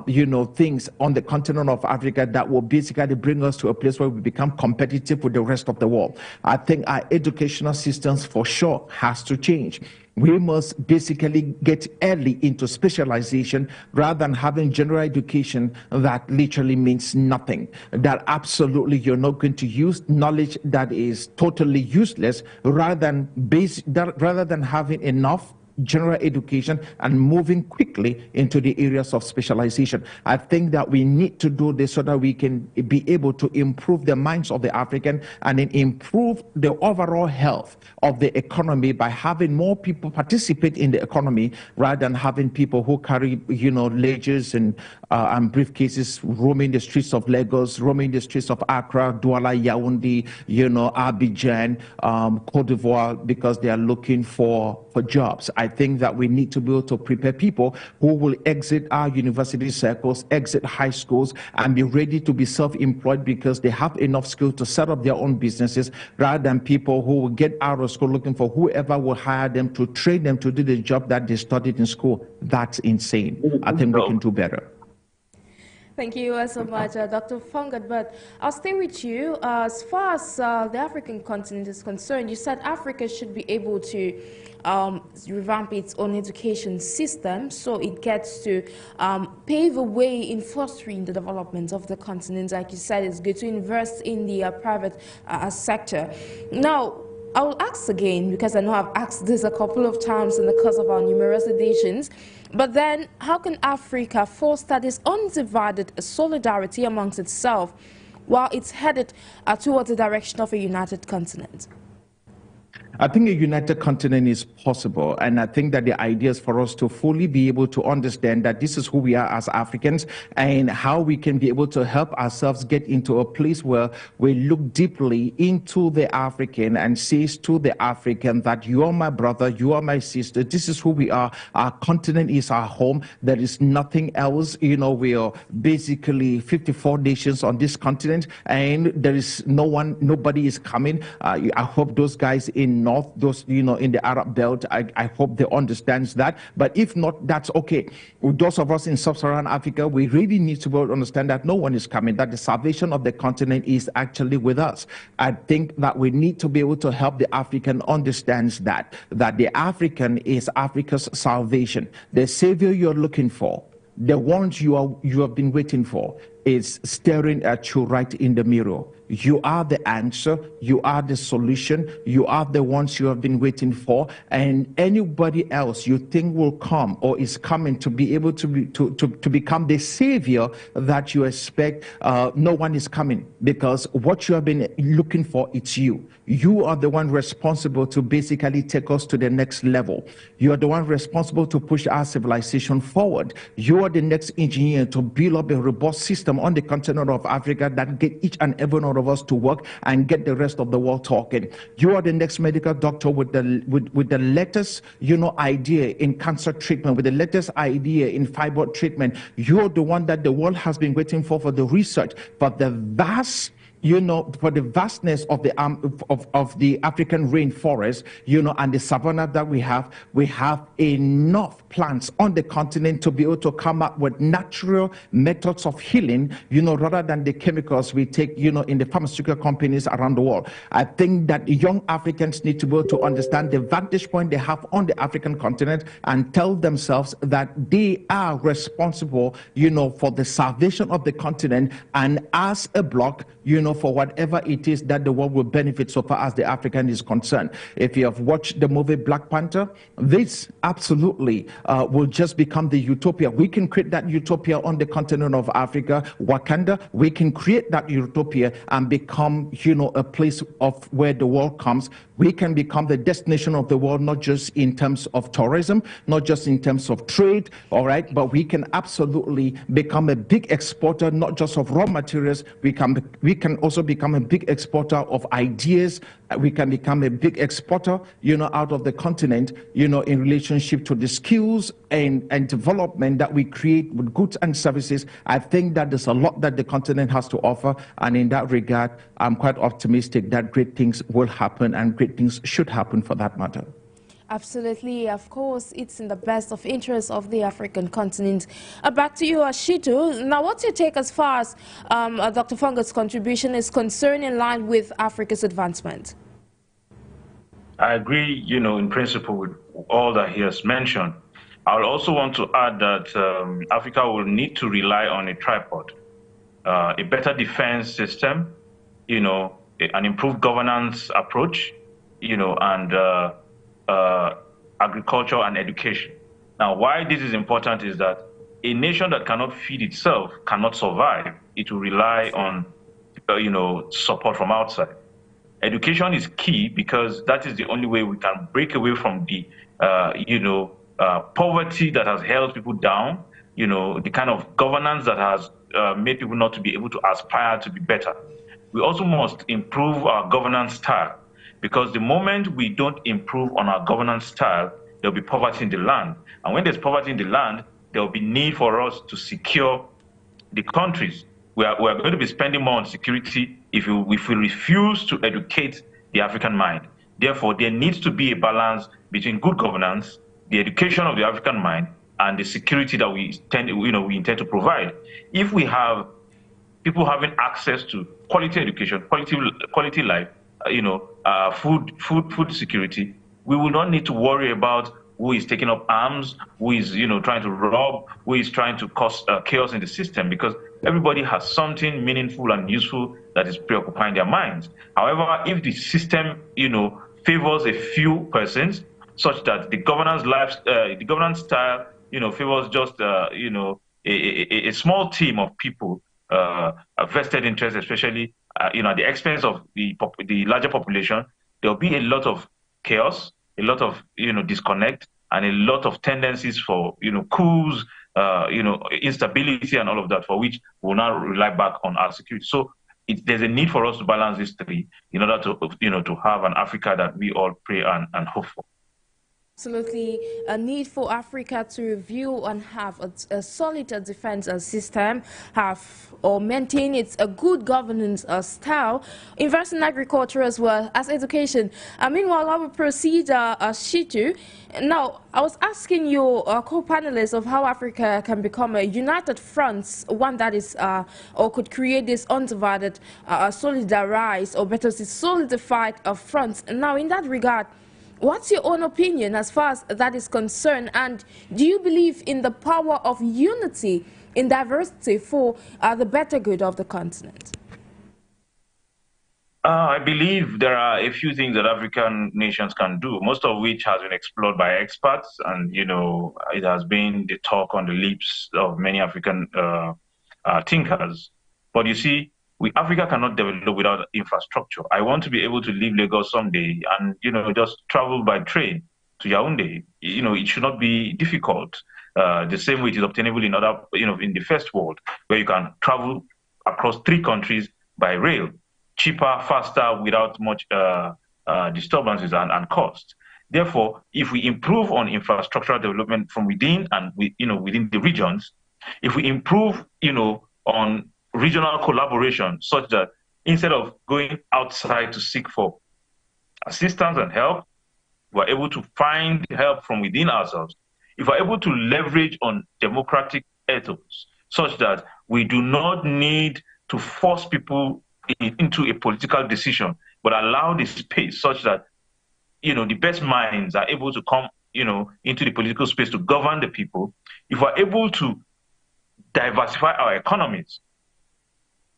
S2: you know, things on the continent of Africa that will basically bring us to a place where we become competitive with the rest of the world. I think our educational systems for sure has to change. We must basically get early into specialization rather than having general education that literally means nothing. That absolutely you're not going to use knowledge that is totally useless rather than having enough general education and moving quickly into the areas of specialization. I think that we need to do this so that we can be able to improve the minds of the African and then improve the overall health of the economy by having more people participate in the economy rather than having people who carry, you know, ledgers and briefcases roaming the streets of Lagos, roaming the streets of Accra, Douala, Yaoundé, you know, Abidjan, Cote d'Ivoire, because they are looking for jobs. I think that we need to be able to prepare people who will exit our university circles, exit high schools, and be ready to be self-employed because they have enough skill to set up their own businesses, rather than people who will get out of school looking for whoever will hire them to train them to do the job that they studied in school. That's insane. I think we can do better.
S1: Thank you so much, Dr. Fongod. But I'll stay with you. As far as the African continent is concerned, you said Africa should be able to revamp its own education system so it gets to pave a way in fostering the development of the continent. Like you said, it's good to invest in the private sector. Now, I will ask again, because I know I've asked this a couple of times in the course of our numerous editions, but then how can Africa foster this undivided solidarity amongst itself while it's headed towards the direction of a united continent?
S2: I think a united continent is possible, and I think that the idea is for us to fully be able to understand that this is who we are as Africans and how we can be able to help ourselves get into a place where we look deeply into the African and says to the African that you are my brother, you are my sister, this is who we are, our continent is our home, there is nothing else, you know, we are basically 54 nations on this continent and there is nobody is coming. I hope those guys in North, those, you know, in the Arab belt, I hope they understand that. But if not, that's okay. With those of us in sub-Saharan Africa, we really need to be able to understand that no one is coming, that the salvation of the continent is actually with us. I think that we need to be able to help the African understand that the African is Africa's salvation. The savior you're looking for, the ones you have been waiting for, is staring at you right in the mirror. You are the answer, you are the solution, you are the ones you have been waiting for, and anybody else you think will come or is coming to be able to become the savior that you expect, no one is coming, because what you have been looking for, it's you. You are the one responsible to basically take us to the next level. You are the one responsible to push our civilization forward. You are the next engineer to build up a robust system on the continent of Africa that get each and every one of us to work and get the rest of the world talking. You are the next medical doctor with the latest, you know, idea in cancer treatment, with the latest idea in fibroid treatment. You are the one that the world has been waiting for the research, but the vast, you know, for the vastness of the African rainforest, you know, and the savanna that we have enough plants on the continent to be able to come up with natural methods of healing, you know, rather than the chemicals we take, you know, in the pharmaceutical companies around the world. I think that young Africans need to be able to understand the vantage point they have on the African continent and tell themselves that they are responsible, you know, for the salvation of the continent, and as a bloc, you know, for whatever it is that the world will benefit so far as the African is concerned. If you have watched the movie Black Panther, this absolutely will just become the utopia. We can create that utopia on the continent of Africa, Wakanda. We can create that utopia and become, you know, a place of where the world comes. We can become the destination of the world, not just in terms of tourism, not just in terms of trade, all right, but we can absolutely become a big exporter, not just of raw materials. We can also become a big exporter of ideas. We can become a big exporter, out of the continent, in relationship to the skills and development that we create with goods and services. I think that there's a lot that the continent has to offer. And in that regard, I'm quite optimistic that great things will happen and great things should happen for that matter.
S1: Absolutely. Of course, it's in the best of interest of the African continent. Back to you, Shittu. Now, what's your take as far as Dr. Fongod's contribution is concerned in line with Africa's advancement?
S3: I agree, in principle with all that he has mentioned. I also want to add that Africa will need to rely on a tripod, a better defense system, an improved governance approach, and agriculture and education. Now, why this is important is that a nation that cannot feed itself cannot survive. It will rely on, support from outside. Education is key because that is the only way we can break away from the, poverty that has held people down, the kind of governance that has made people not to be able to aspire to be better. We also must improve our governance style, because the moment we don't improve on our governance style, there'll be poverty in the land. And when there's poverty in the land, there'll be need for us to secure the countries. We are going to be spending more on security if we refuse to educate the African mind. Therefore, there needs to be a balance between good governance, the education of the African mind, and the security that we intend to provide. If we have people having access to quality education, quality life, food security, we will not need to worry about who is taking up arms, who is trying to rob, who is trying to cause chaos in the system, because everybody has something meaningful and useful that is preoccupying their minds. However, if the system favors a few persons, such that the governance style favors just a small team of people, a vested interest, especially at the expense of the larger population, there will be a lot of chaos, a lot of disconnect, and a lot of tendencies for coups, instability, and all of that, for which we'll now rely back on our security. So there's a need for us to balance these three in order to have an Africa that we all pray and hope for.
S1: Absolutely, a need for Africa to review and have a solid defense system, maintain its good governance style, invest in agriculture as well as education. Meanwhile, I will proceed, Shittu. Now, I was asking your co-panelists of how Africa can become a united front, one that is, or could create this undivided, solidarized, or better said, solidified front. Now, in that regard, what's your own opinion as far as that is concerned? And do you believe in the power of unity in diversity for the better good of the continent?
S3: I believe there are a few things that African nations can do, most of which has been explored by experts. And, it has been the talk on the lips of many African thinkers. But you see, Africa cannot develop without infrastructure. I want to be able to leave Lagos someday and, just travel by train to Yaoundé. It should not be difficult. The same way it is obtainable in other, in the first world, where you can travel across 3 countries by rail, cheaper, faster, without much disturbances and cost. Therefore, if we improve on infrastructural development from within and within the regions, if we improve, on regional collaboration, such that instead of going outside to seek for assistance and help, we're able to find help from within ourselves. If we're able to leverage on democratic ethos, such that we do not need to force people into a political decision, but allow the space such that the best minds are able to come into the political space to govern the people. If we're able to diversify our economies,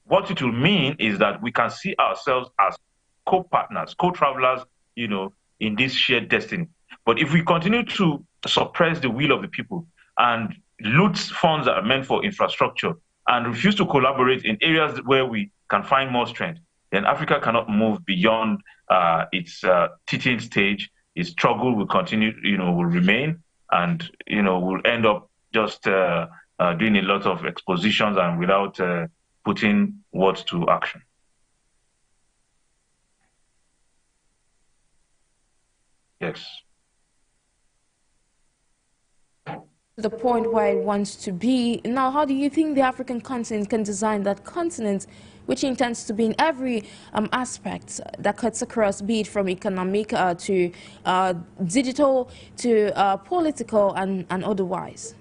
S3: what it will mean is that we can see ourselves as co-partners, co-travelers, in this shared destiny. But if we continue to suppress the will of the people and loot funds that are meant for infrastructure and refuse to collaborate in areas where we can find more strength, then Africa cannot move beyond its teething stage. Its struggle will continue, will remain, and will end up just doing a lot of expositions and without putting words to action. Yes.
S1: The point where it wants to be. Now, how do you think the African continent can design that continent which intends to be in every aspect that cuts across, be it from economic to digital to political and otherwise?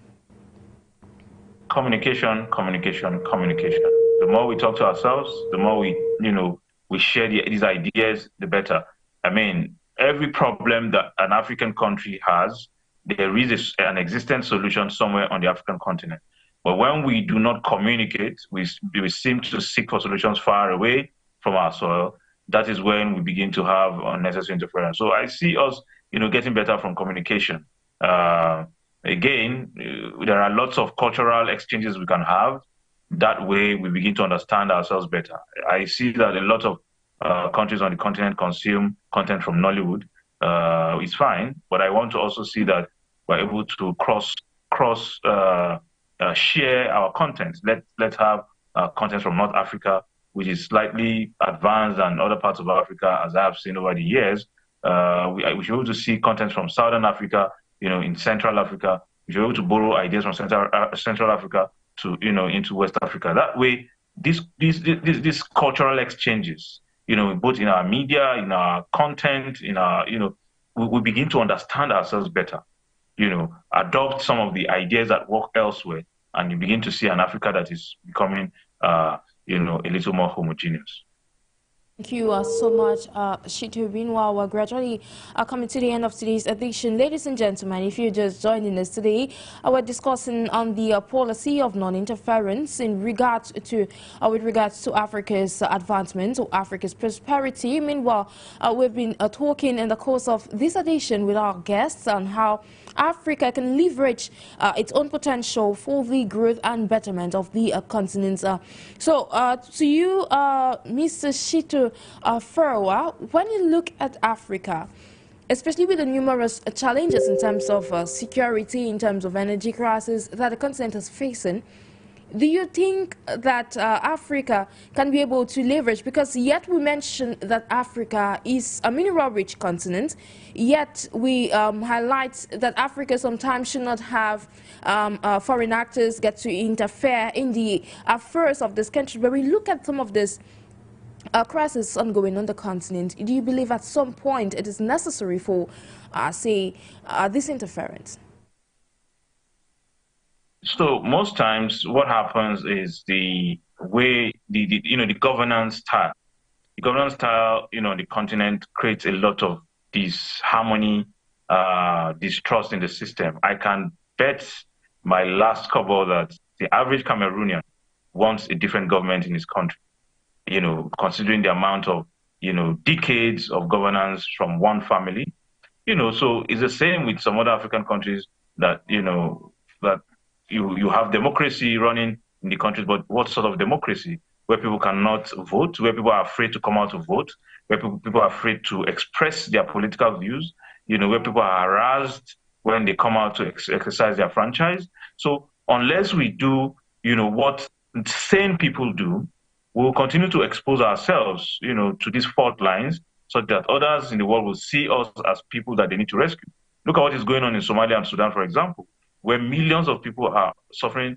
S3: Communication, communication, communication. The more we talk to ourselves, the more we share these ideas, the better. I mean, every problem that an African country has, there is an existing solution somewhere on the African continent. But when we do not communicate, we seem to seek for solutions far away from our soil. That is when we begin to have unnecessary interference. So I see us, getting better from communication. Again, there are lots of cultural exchanges we can have. That way, we begin to understand ourselves better. I see that a lot of countries on the continent consume content from Nollywood. It's fine, but I want to also see that we're able to share our content. Let's have content from North Africa, which is slightly advanced than other parts of Africa, as I have seen over the years. We should be able to see content from Southern Africa, in Central Africa. We should be able to borrow ideas from Central Africa to, into West Africa. That way, these cultural exchanges, both in our media, in our content, in our, we begin to understand ourselves better. Adopt some of the ideas that work elsewhere, and you begin to see an Africa that is becoming, a little more homogeneous.
S1: Thank you so much, Shittu. Meanwhile, we're gradually coming to the end of today's edition. Ladies and gentlemen, if you're just joining us today, we're discussing on the policy of non-interference in regards to, with regards to Africa's advancement or Africa's prosperity. Meanwhile, we've been talking in the course of this edition with our guests on how Africa can leverage its own potential for the growth and betterment of the continent. So, to you, Mr. Shittu FOWORA, when you look at Africa, especially with the numerous challenges in terms of security, in terms of energy crisis that the continent is facing, do you think that Africa can be able to leverage? Because yet we mentioned that Africa is a mineral-rich continent, yet we highlight that Africa sometimes should not have foreign actors get to interfere in the affairs of this country. But we look at some of this crisis ongoing on the continent. Do you believe at some point it is necessary for, say, this interference?
S3: So most times what happens is the way the governance style. The governance style, on the continent creates a lot of disharmony, distrust in the system. I can bet my last couple that the average Cameroonian wants a different government in his country, considering the amount of, decades of governance from one family. So it's the same with some other African countries that, that you have democracy running in the countries, but what sort of democracy? Where people cannot vote, where people are afraid to come out to vote, where people are afraid to express their political views, where people are harassed when they come out to exercise their franchise. So unless we do, what sane people do, we will continue to expose ourselves, to these fault lines, so that others in the world will see us as people that they need to rescue. Look at what is going on in Somalia and Sudan, for example, where millions of people are suffering,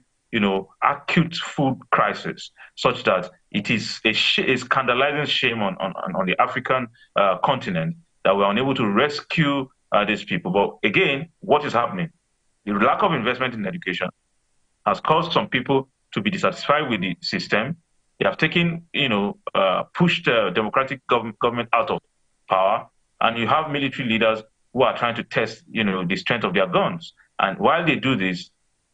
S3: acute food crisis, such that it is a scandalizing shame on the African continent that we're unable to rescue these people. But again, what is happening? The lack of investment in education has caused some people to be dissatisfied with the system. They have taken, pushed the democratic government out of power, and you have military leaders who are trying to test, the strength of their guns. And while they do this,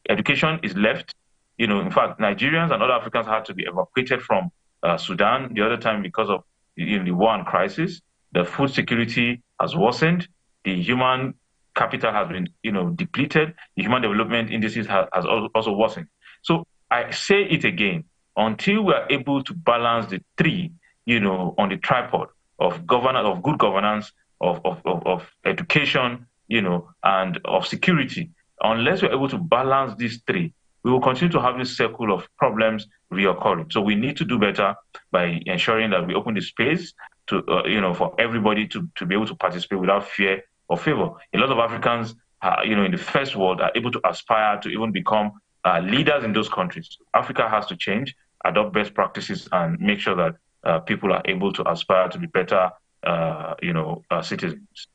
S3: education is left. In fact, Nigerians and other Africans had to be evacuated from Sudan the other time because of the war and crisis. The food security has worsened. The human capital has been, depleted. The human development indices has also worsened. So I say it again, until we are able to balance the three, on the tripod of good governance, of education, and of security, unless we're able to balance these three, we will continue to have this circle of problems reoccurring. So we need to do better by ensuring that we open the space to, for everybody to be able to participate without fear of favor. A lot of Africans, in the first world, are able to aspire to even become leaders in those countries. Africa has to change, adopt best practices, and make sure that people are able to aspire to be better, citizens.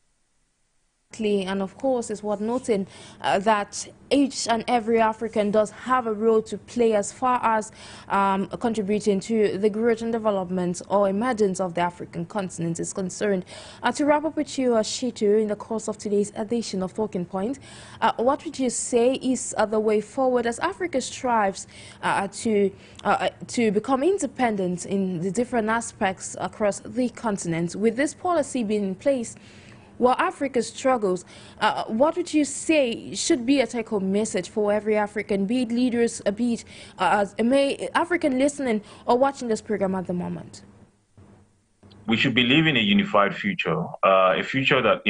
S1: And of course, it's worth noting that each and every African does have a role to play as far as contributing to the growth and development or emergence of the African continent is concerned. To wrap up with you, Shittu, in the course of today's edition of Talking Point, what would you say is the way forward as Africa strives to become independent in the different aspects across the continent? With this policy being in place, while Africa struggles, what would you say should be a take-home message for every African, be it leaders, be it African listening or watching this program at the moment?
S3: We should believe in a unified future, a future that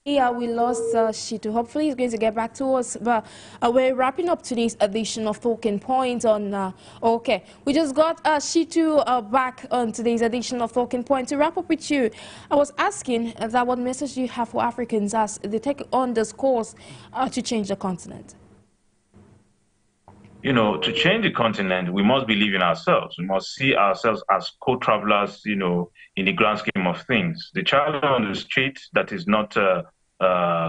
S1: Yeah, we lost Shittu. Hopefully he's going to get back to us. But we're wrapping up today's edition of Talking Point on... okay, we just got Shittu back on today's edition of Talking Point. To wrap up with you, I was asking that what message do you have for Africans as they take on this course to change the continent?
S3: To change the continent, we must believe in ourselves. We must see ourselves as co-travelers, in the grand scheme of things. The child on the street that is not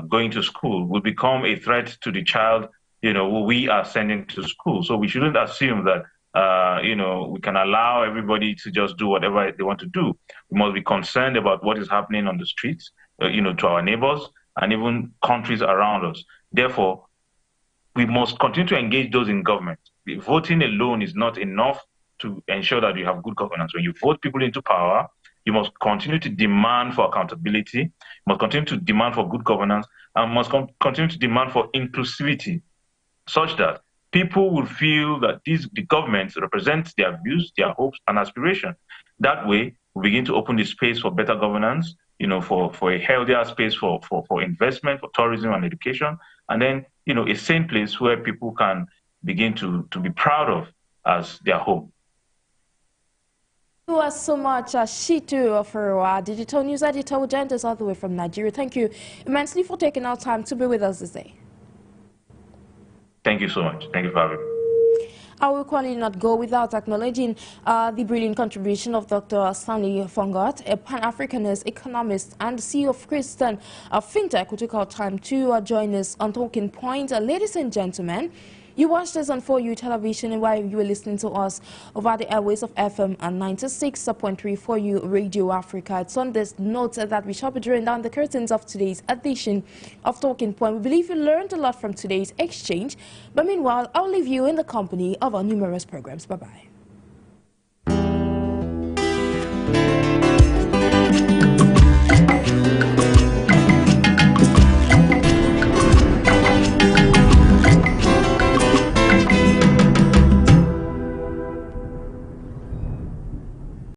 S3: going to school will become a threat to the child, who we are sending to school. So we shouldn't assume that, we can allow everybody to just do whatever they want to do. We must be concerned about what is happening on the streets, to our neighbors and even countries around us. Therefore, we must continue to engage those in government. Voting alone is not enough to ensure that you have good governance. When you vote people into power, you must continue to demand for accountability, you must continue to demand for good governance, and must continue to demand for inclusivity, such that people will feel that the governments represent their views, their hopes, and aspirations. That way, we begin to open the space for better governance, for a healthier space for investment, for tourism and education, and then, a sane place where people can begin to be proud of as their home.
S1: Thank you so much, Shittu FOWORA, digital news editor who joined us all the way from Nigeria. Thank you immensely for taking our time to be with us this day.
S3: Thank you so much. Thank you for having me.
S1: I will quickly not go without acknowledging the brilliant contribution of Dr. Stanley, a Pan-Africanist, economist, and CEO of Christian FinTech, who took our time to join us on Talking Point. Ladies and gentlemen, you watched us on 4U television, and while you were listening to us over the airways of FM and 96.3 4U Radio Africa. It's on this note that we shall be drawing down the curtains of today's edition of Talking Point. We believe you learned a lot from today's exchange, but meanwhile, I'll leave you in the company of our numerous programs. Bye-bye.